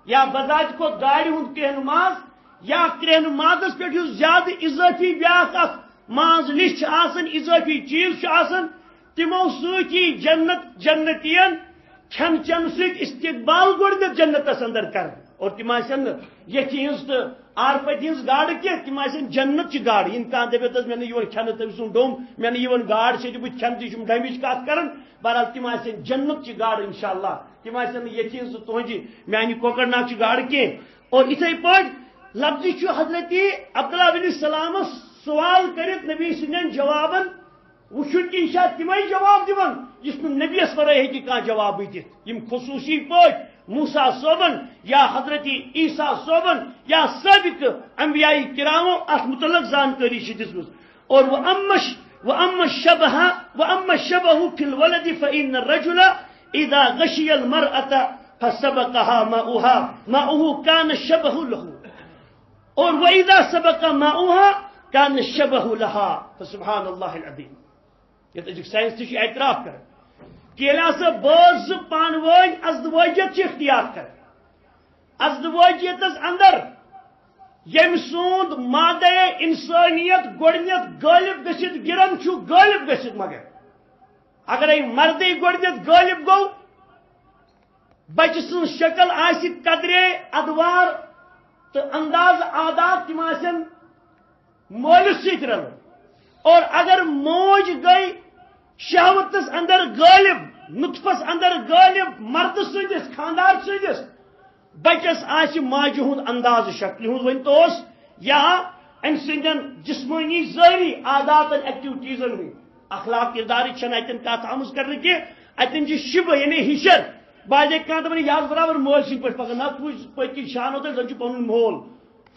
S1: یا بذات کو گاڑی ہند کرہن ماز یا کرہن مازس پہ زیادہ اضافی بیاکھ اخ ماز لیش اضافی چیز تمو سی جنت جنتین کھن چن استقبال گۄڈنیتھ جنتس اندر کر اور تم یتھی ہز تو آر پتہ ہز گاڑ کی تم جنت چہ گاڑ ان کھانا دپت مے کھانا تم سن ڈوم مے گاڑ سے بت کھن تم ڈمچ کت کر بہرحال تم جنت چہ گاڑ انشاء اللہ تم یتھی ہز تہذی میانہ کوکر ناگ چہ گاڑ کی اور اتھے پہ لفظ حضرت عبداللہ بن سلام سوال کرت نبی سندین جوابن وچن کہ یہ تمے جواب دان جس نبیس ورائے ہیکہ کھانا جواب دت خصوصی پہ موسیٰ صوبن یا حضرت عیسیٰ صوبن یا سابق انبیاء کرامو ات متعلق زانکاری دس اور وَأَمَّا الشَّبَهُ فِي الْوَلَدِ فَإِنَّ الرَّجُلَ إِذَا غَشِيَ الْمَرْأَةَ فَسَبَقَهَا مَاؤُهَا كَانَ الشَّبَهُ لَهُ اور وَإِذَا سَبَقَ مَاؤُهَا كَانَ الشَّبَهُ لَهَا فَسُبْحَانَ اللَّهِ الْعَظِيمِ یہ تو سائنس تھی اعتراف کر کہ بوز پانوین ازدواجیت اختیار کر ازدواجیت اندر یم سوند مادہ انسانیت گۄڈنیتھ غالب گژھِتھ گرن چھُ غالب گژھِتھ مگر اگر مردی گۄڈنیتھ غالب گو بچہ سن شکل آسہِ قدرے ادوار تو انداز عادات تم آسن مولس سۭتۍ رلان اور اگر موج گئی شہوتس اندر غالب نطفس اندر غالب مرد سندس خاندار سندس بچس آسہِ ماجہ ہند انداز شکل ہند ونتوس یا ام سندین جسمانی ظاہری عادات ایکٹیویٹیزن ہند اخلاق کردار چھن اتن کت آمز کرنے کی اتن شبہ یعنی ہشر بعض دپان یہ برابر مول سند پہ پکان نت وچ پتہ شان ہوتا زن پن مول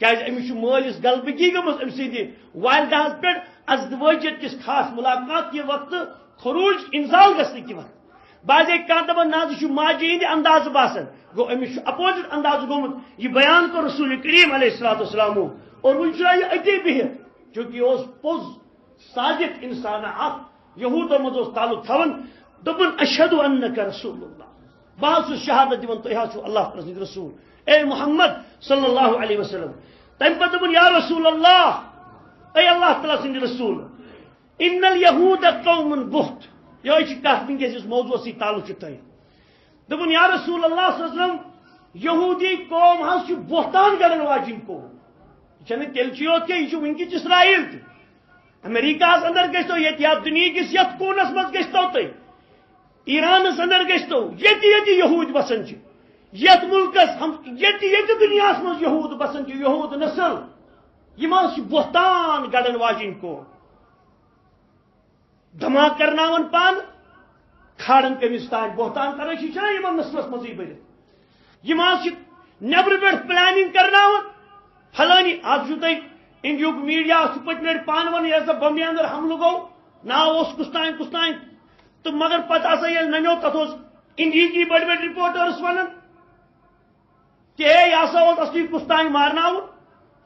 S1: کیاز امس مالس غلبگی گمز ام سند والدہس پہ ازدواجیت کس خاص ملاقات کے وقت خروج انزال گھنے کی وقت بعض دپان نا یہ ماجہ ہند انداز باسان گو امس اپوزٹ انداز گومت یہ بیان کر رسول کریم علیہ الصلوۃ والسلام اور ون یہ اتی بہت چونکہ یہ پوز صادق انسان اخ یہودو مز تعلق تھوان دپن اشہد انک رسول اللہ بہت شہادت دان تہ اللہ تعالی رسول اے محمد صلی اللہ علیہ وسلم تم پتہ دپن یا رسول اللہ اے اللہ تعالی سند رسول ان الیہود قوم بہت یہ کت ونکس موضوع سی تعلق تہ دپن یا رسول اللہ صلی اللہ علیہ وسلم یہودی قوم حظ بہتان کرن واجن قوم یہ تیل یوت کہ یہ ونکس اسرائیل تہ امریکہ اندر گھو یہ دنیا کس یت کونس مز گھو تھی ایرانس اندر گھو یہ یہود بسان یت ملکس یہ دنیا مز یہود بسان یہود نسل یہ بہتان گڑن واجن قوم دھماک کرناون پان کھاڑن کمس تان بہتان کران یہ نسلس مزے برت یہ نبر پہ پلاننگ کرناون فلانی آج تھی انڈیک میڈیا پتم پان ون یہ بمبے اندر حملہ گو ناو کس تان تو مگر پتہ ہسا یل ننو تک انڈیا کی بڑ بڑ رپورٹرس ونان کہ یہ اصلی کس تان مارنا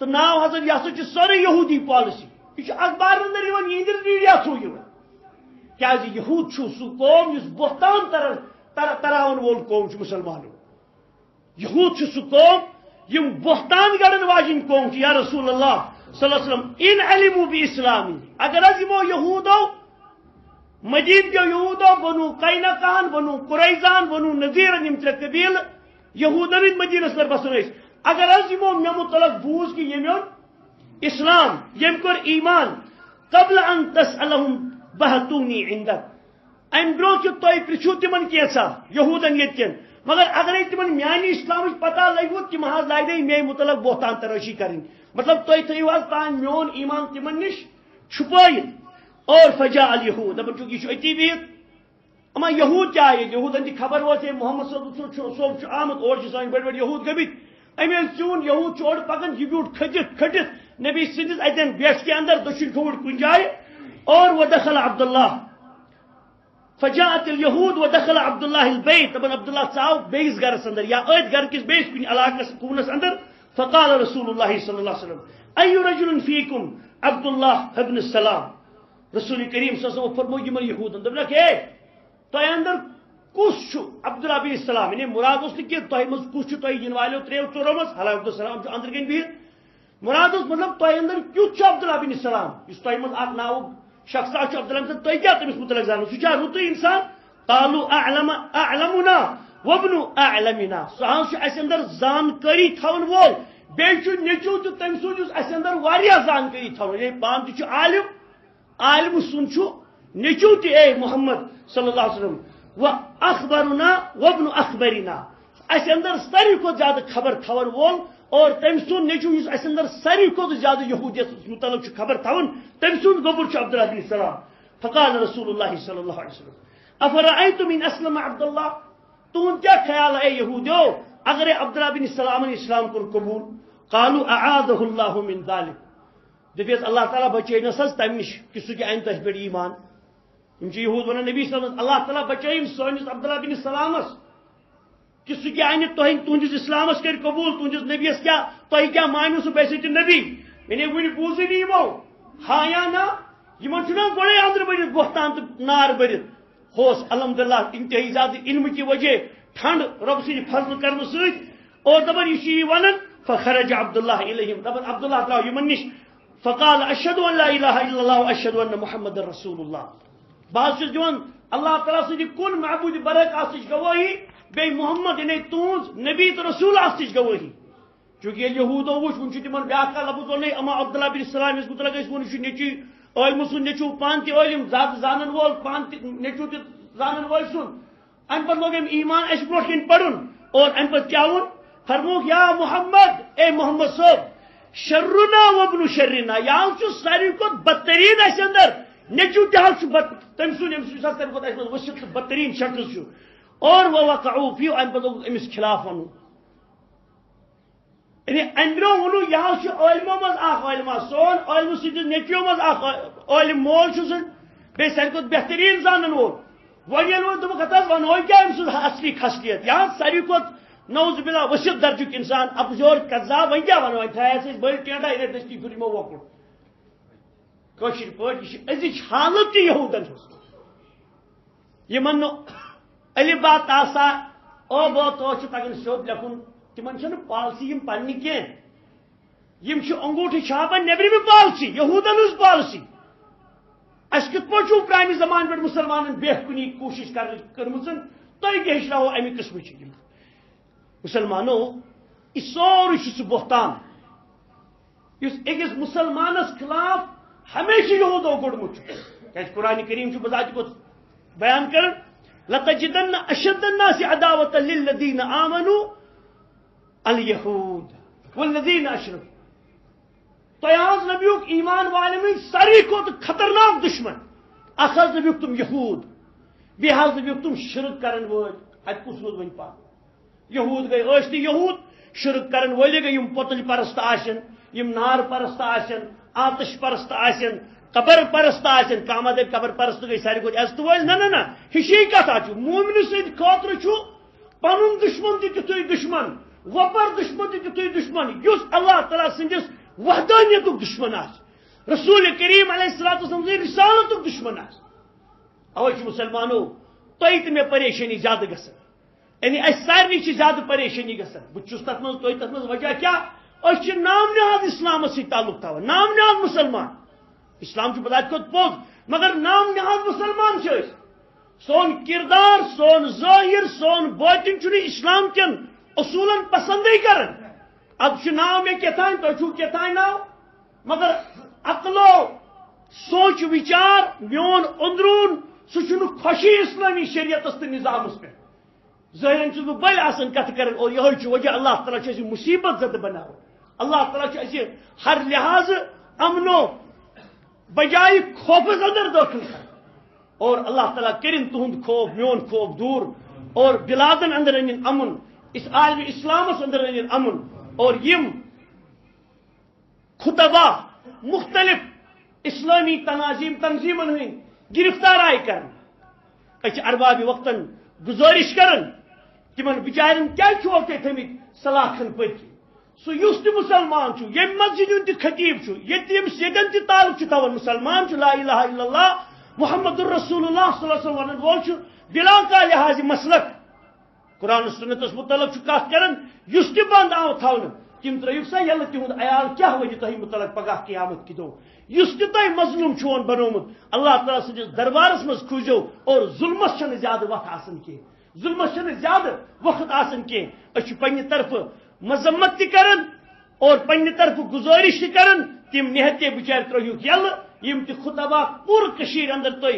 S1: تو ناو ہسا یہ سوری یہودی پالسی یہ اخبار اندر یہ میڈیا تھرو کیا یہود سہ قوم اس بہتان تراون وول قوم مسلمانوں یہود سہ قوم یم بہتان گڑن واجن قوم یا رسول اللہ صلی اللہ علیہ وسلم ان علموا باسلامی اگر از یمو یہودو مدین کے یہودو بنو قینقان بنو قریظان بنو نذیرن یم ترے قبیل یہودن مدینس پر بسن اگر از یمو مے متعلق بوز کہ یمیون اسلام یم کر ایمان قبل ان تسألهم بہتونی عندک ام برو کہ تہ پرچھو تمن کیسا یہودن یتن مگر اگر تمن میانی اسلام پتہ لگو تم حض لگے مے متعلق بہتان تراشی کریں مطلب تھی تھو حض تان میون ایمان تمن نش چھپائت اور فجاء اليہود دپان چونکہ یہ اتی بہت اما یہود کیا آئے یہودن کی خبر ووت محمد صلی اللہ علیہ وسلم آمت اور سان بڑ بڑ یہود گمت ام چون یہود اور پکان یہ بیوٹ کھٹت نبی سندس اتن بیٹھ کے اندر دشن کھوڑ کن جائے اور ودخل عبداللہ فجاءت اليہود ودخل عبداللہ البیت دپان عبداللہ ژاو بیس گرس اندر یا ات گر کس بیس کن علاقس کونس اندر فقال رسول اللہ صلی اللہ علیہ وسلم ای رجل فیکم عبداللہ ابن السلام رسول کریم صلی اللہ علیہ وسلم فرمو یمن یہودن دپنک ہے تو اندر کس عبداللہ بن السلام یعنی مراد اس کہ تہ مز کس تہ ین والو تریو ژورو مز حالانکہ عبدالسلام اندر کن بہت مراد اس مطلب تہ اندر کیت عبداللہ بن السلام اس تہ مز اخ ناو شخص عبداللہ بن تہ کیا تمس متعلق زانو سہ رت انسان قالوا اعلمنا وابن اعلمنا سہ اس اندر زانکاری تھون وول بیچ نیچو تو تم سوز اس اندر واریاہ زانکاری تھون یہ پان تہ عالم عالم سن نیچو تہ اے محمد صلی اللہ علیہ وسلم و اخبرنا وابن اخبرنا اس اندر ساروی کھت زیادہ خبر تھون وول اور تم سن نیچو اس اندر ساروی کھت زیادہ یہودیت متعلق خبر تھون تم سن گوبر عبداللہ بن السلام فقال رسول اللہ صلی اللہ علیہ وسلم افرأيتم من اسلم عبد الله تون کیا خیال ہے یہودیو اگر عبداللہ بن السلام نے اسلام کو قبول قالوا اعاذه الله من ذلك دپیس اللہ تعالیٰ بچے سز تم نش کہ سہ ان تہ پہ ایمان یہود ونان نبی صلی اللہ علیہ وسلم اللہ تعالیٰ بچائم سونس عبداللہ بن السلامس کہ سہ ان تہندس اسلامس کر قبول تہندس نبیس کیا تہ کیا مانو سہ بیسے نبی یعنی ون بوزی نمو ہاں یا نا یمن چھنا گوڑے اندر برت گوہتان تو نار برت ہوس الحمدللہ انتہائی زیادہ علم کی وجہ ٹھنڈ رب سی فضل کرنے ست اور دپان یہ ونان فخرج عبداللہ الیہم دپان عبداللہ درٛاو یمن نش فقال اشهد ان لا اله الا الله واشهد ان محمد رسول الله بعض دون اللہ تعالیٰ سند کن معبود برک آسچ گواہی بی محمد یعنی تونز نبی تو رسول آسچ گواہی چونکہ یہودو وچ ون تمن بیاکھ لفظ ون اما عبداللہ بن السلام اس متعلق اس ون نیچی علم سن نیچو پان تہ علم ذات زانن وول پان نیچو تہ زانن وول سن ام پتہ لوگ ایمان اس برونٛٹھ کن پڑھن اور ام پتہ کیا ون فرموک یا محمد اے محمد صاحب شرنا وابن شرنا یا ساروی کھت بدترین اس اندر نیچو تہ تم سن تم کھت وسط بدترین شخص اور وہ وقعوا فی ام پتہ امس خلاف ون یعنی امبرو ونو یہ علمو مز علما سون علم سند نیچو مز علم مول سن بی ساروی کھت بہترین زانن وول ون یل وہ دپک ہتس ونو کیا ام سن اصلی خصلیت یا ساروی کھت نوز باللہ وسط درجک انسان ابزور کذاب ون کیا ونو تھاس بڑی ٹینڈا ادھر دستی پھرمو وکڑ کشر پٲٹھۍ یہ ازچ حالت تہ یہودن یمن الف با تاسا او بو تو تگن سیود لکھن تمن چھن پالسی یم پننی کین یم انگوٹھی چھاپن نیبرم پالسی یہودن ہز پالسی اس کت پٲٹھۍ پرانہِ زمان پہ مسلمانن بےکُنی کوشش کرمژن تُہۍ کیٛاہ ہیٚچھناوو امہِ قٕسمٕچ مسلمانو یہ سورُے چھُ سُہ بہتان یُس أکِس مسلمانس خلاف ہمیشہ یہودو گوٚڑمُت چھُ کیٛازِ قرآن کریم چھُ بذات خود بیان کران لتجدن اشد الناس عداوة للذین آمنوا اليهود والذین اشركوا تہذ نبیک ایمان والن ساروی کھۄتہٕ خطرناک دشمن اخ حظ نبیک تم یہود بیٚیہِ حظ نبیک تم شرک کرن وٲلۍ اتہِ کُس روٗد وۄنۍ پتھ یہود گئی ٲسۍ تہِ یہود شرک کرن وٲلی گئی یم پۄتٕلۍ پرست آسن یم نار پرست آسن آتش پرست آسن قبر پرست آسن کانٛہہ دپہِ قبر پرست گئی ساروی کھۄتہٕ عزتہٕ وٲلۍ نہ ہِشی کتھا چھُ مومنہٕ سٕنٛدِ خٲطرٕ چھُ پنُن دشمن تہِ تیُتھُے دشمن وۄپر دشمن تہِ تیُتھُے دشمن یُس اللہ تعالیٰ سٕنٛدِس وحدانیتُک دشمن آسہِ رسول کریم علیہ الصلوۃ والسلام سٕنٛدِ رسالتُک دشمن آسہِ اوے چھُ مسلمانو تۄہہِ تہِ مےٚ پریشٲنی زیادٕ گژھان یعنی اس سارنٕے چھِ زیادٕ پریشٲنی گژھان بہٕ چھُس تتھ منٛز تُہۍ تتھ منٛز وجہ کیٛاہ أسۍ چھِ نام نہاد اسلامس سۭتۍ تعلق تھاوان نام نہاد مسلمان اسلام چھُ بذات کھۄتہٕ پوٚز مگر نام نہاد مسلمان چھِ أسۍ سون کردار سون ظٲہر سون باطن چھُنہٕ اسلام کٮ۪ن اصوٗلن پسندٕے کران اد چھُ ناو مےٚ کیٛاتھانۍ تۄہہِ چھُو کیٛاتھانۍ ناو مگر عقلو سونچ وچار میون أنٛدروٗن سُہ چھُنہٕ خۄشی اسلٲمی شریعتس تہٕ نظامس پٮ۪ٹھ ظٲہرن چھُس بہٕ بٔلۍ آسان کتھ کران اور یہوے چھُ وجہ اللہ تعالیٰ چھُ اَسہِ مُصیبت زدٕ بناوان اللہ تعالیٰ چھُ اَسہِ ہر لحاظٕ امنو بجائے خوفس اندر داخل کران اور اللہ تعالیٰ کرن تہند خوف میون خوف دور اور بلادن اندر انن امن اس عالم اسلامس اندر انن امن اور یم خطبہ مختلف اسلامی تنظیمن ہند گرفتار آئی کرن اچھ ارباب وقتن گزارش کرن تمن بچارن کیا چھو تھی تھمت سلاخن پتہ سو یس تہ مسلمان چھ یم مسجد ہند تہ خطیب چھ یتیمس یتن تہ تعلق چھ تھاون مسلمان چھ لا الہ الا اللہ محمد الرسول اللہ صلی اللہ علیہ وسلم ونن وول چھ بلا کا لحاظ مسلک قرآن سنتس متعلق چھ کت کران یس تہ بند آو تھاون تم ترٛٲیِو سا یلہٕ تِہُنٛد عیال کیٛاہ وَنہِ تۄہہِ مُتعلق پگاہ قیامت کہِ دۄہ یُس تہِ تۄہہِ مظلوٗم چھُون بنومُت اللہ تعالیٰ سٕنٛدِس دربارس منٛز کھوٗزیو اور ظُلمس چھنہٕ زیادٕ وقت آسان کینٛہہ ظُلمس چھنہٕ زیادٕ وقت آسان کینٛہہ أسۍ چھِ پننہِ طرفہٕ مذمت تہِ کران اور پننہِ طرفہٕ گُزٲرِش تہِ کران تِم نہتے بِچارِ ترٛٲیہوٗکھ یلہٕ یم تہِ خُطبا پوٗرٕ کٔشیٖرِ انٛدر تُہۍ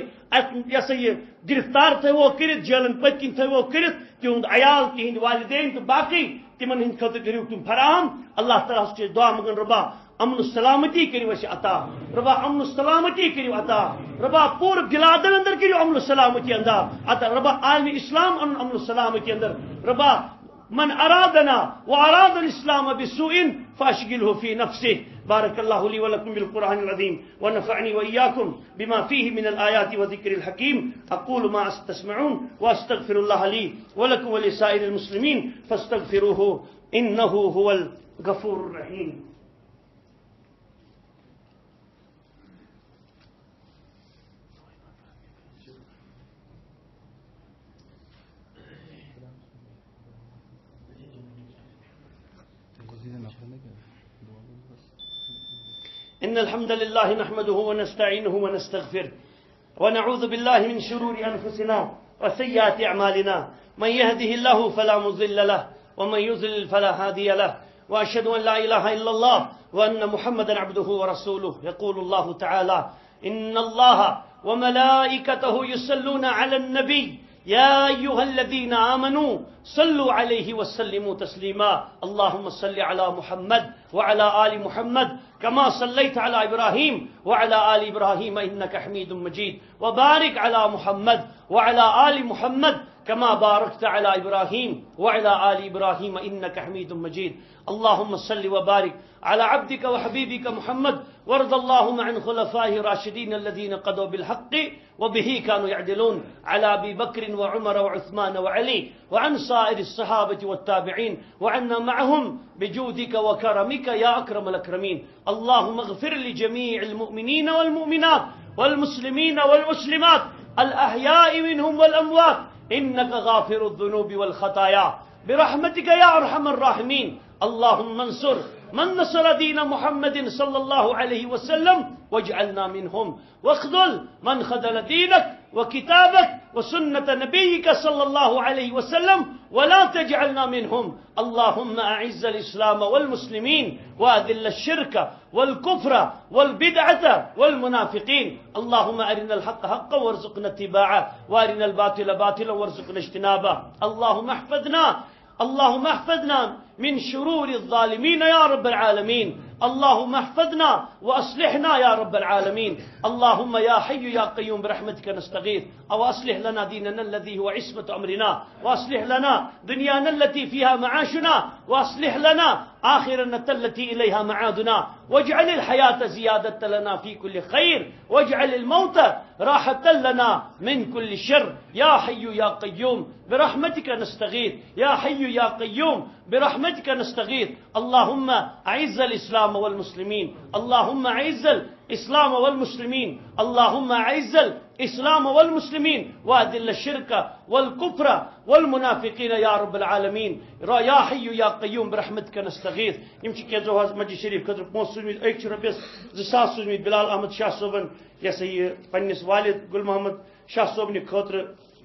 S1: یہِ سا یہِ گرفتار تھٲوو کٔرِتھ جیلن پٔتۍ کِنۍ تھٲوو کٔرِتھ تِہُنٛد عیال تِہنٛدۍ والدین تہٕ باقٕے تمن ہند خاطر کریو تم فراہم اللہ تعالیٰ سے دعا مگن ربا امن سلامتی کریو اس عطا ربا امن سلامتی کریو عطا ربا پور بلادن اندر کریو امن سلامتی عطا ربا عالم اسلام امن سلامتی اندر ربا من ارادنا واراد الاسلام بسوء فاشغله في نفسه بارك الله لي ولكم بالقرآن العظيم ونفعني وإياكم بما فيه من الآيات وذكر الحكيم أقول ما تسمعون وأستغفر الله لي ولكم ولسائر المسلمين فاستغفروه إنه هو الغفور الرحيم إن الحمد لله نحمده ونستعينه ونستغفره ونعوذ بالله من شرور أنفسنا وسيئات أعمالنا من يهده الله فلا مضل له ومن يضلل فلا هادي له وأشهد أن لا إله إلا الله وأن محمدا عبده ورسوله يقول الله تعالى إن الله وملائكته يصلون على النبي يا أيها الذين آمنوا صلوا عليه وسلموا تسليما اللهم صل على محمد وعلى آل محمد كما صليت على إبراهيم وعلى آل إبراهيم إنك حميد مجيد وبارك على محمد وعلى آل محمد كما باركت على إبراهيم وعلى آل إبراهيم إنك حميد مجيد اللهم صل وبارك على عبدك وحبيبك محمد وارض اللهم عن خلفائه الراشدين الذين قضوا بالحق وبه كانوا يعدلون على أبي بكر وعمر وعثمان وعلي وعن سائر الصحابة والتابعين وعنا معهم بجودك وكرمك يا أكرم الأكرمين اللهم اغفر لجميع المؤمنين والمؤمنات والمسلمين والمسلمات الأحياء منهم والأموات إنك غافر الذنوب والخطايا برحمتك يا أرحم الراحمين اللهم انصر من نصر دين محمد صلى الله عليه وسلم واجعلنا منهم واخذل من خذل دينك وكتابك وسنة نبيك صلى الله عليه وسلم ولا تجعلنا منهم اللهم أعز الإسلام والمسلمين وأذل الشرك والكفر والبدعة والمنافقين اللهم أرنا الحق حقا وارزقنا اتباعه وأرنا الباطل باطلا وارزقنا اجتنابه اللهم احفظنا من شرور الظالمين يا رب العالمين اللهم احفظنا وأصلحنا يا رب العالمين اللهم يا حي يا قيوم برحمتك نستغيث أو أصلح لنا ديننا الذي هو عصمة أمرنا وأصلح لنا دنيانا التي فيها معاشنا وأصلح لنا آخرنا التي إليها معادنا واجعل الحياة زيادة لنا في كل خير واجعل الموت راحة لنا من كل شر يا حي يا قيوم برحمتك نستغيث يا حي يا قيوم برحمتك نستغيث اللهم أعز الإسلام والمسلمين اللهم أعز الإسلام والمسلمين اللهم أعز الإسلام والمسلمين وأذل الشرك والكفر والمنافقين يا رب العالمين يا حي يا قيوم برحمتك نستغيث يمشي كذا مسجد شريف كذا موسومي أيك ربيس زساس سوزمي بلال أحمد شاه صوبن يسي پنس والد گل محمد شاه صوبني خاطر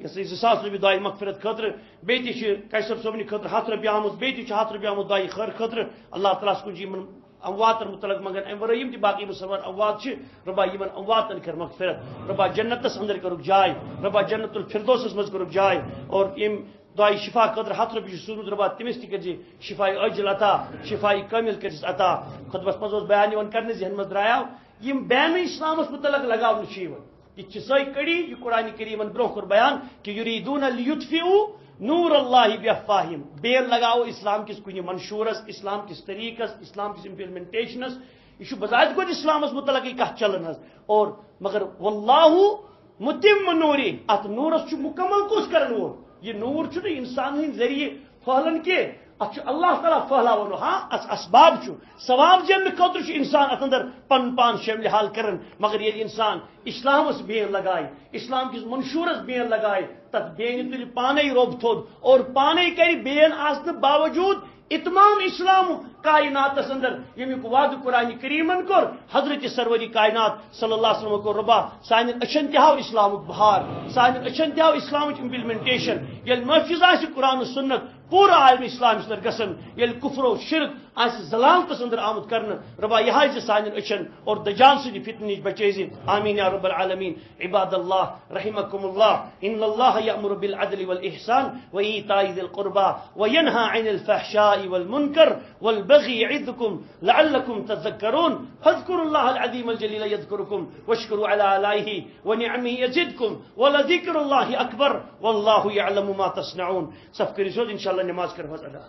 S1: يسي زساس ربي داي مغفرت خاطر بيتي شي قيصر صوبني خاطر 7 ربي آمد بيتي شي 7 ربي آمد داي خير خاطر الله تعالى سكون جي من اموات متعلق مگر ام ورائم تہ باقی مسلمان اموات چھ ربا یمن امواتن کر مغفرت ربا جنتس اندر کرک جائے ربا جنت الفردوس مز کرک جائے اور یم دعائی شفا قدر 7 ربی سورود ربا تمس تہ کرجی شفائی عاجل عطا شفائی کامل کرس عطا خطبس مز بیان ون کرنے ذہن مز دراو یم بین اسلامس متعلق لگاون چھ یہ چھ سوی کڑی یہ قرآن کریمن برو کر بیان کہ یریدون لیطفئوا نور اللہ بافواہہم بیل لگاؤ اسلام کس کن منشورس اسلام کس طریقس اسلام کس امپلیمنٹیشنس یہ بذات گوت اسلامس متعلق کت چلان اور مگر واللہ متم نوری ات نورس مکمل کس کرن وول یہ نور انسان ہند ذریعہ پھہلن کی اتھ اللہ تعالیٰ پھہلاون ہاں اس اسباب ثواب زینہ خاطر انسان ات اندر پن پان شامل حال کرن مگر یہ انسان اسلام بین لگائے اسلام کس منشورس بین لگائے تک بین تل پانے روب تھود اور پانے کر بین آسن باوجود اتمام اسلام کائنات اندر یمیک وعد قرآن کریمن کور حضرت سروری کائنات صلی اللہ علیہ وسلم کو ربا سان اچھن تہو اسلام بہار سان اچھن تہو اسلام امپلمنٹیشن یل محفوظ آس قرآن و سنت پورا عالم اسلام در گسن یل کفر و شرک آس ضلالتس اندر آمد کرن ربا یہ سان اچھن اور دجال سدی فتنہ نش بچیزی آمین یا رب العالمین عباد اللہ رحمکم اللہ ان اللہ یأمر بالعدل والإحسان وإیتاء ذی القربى وینہى عن الفحشاء والمنکر والبغی یعظکم لعلکم تذکرون فاذکروا اللہ العظیم الجلیل یذکرکم واشکروا علی آلائہ ونعمہ یزدکم ولذکر اللہ اکبر واللہ یعلم ما تصنعون صف کری سوز انشاءاللہ نماز کر ادا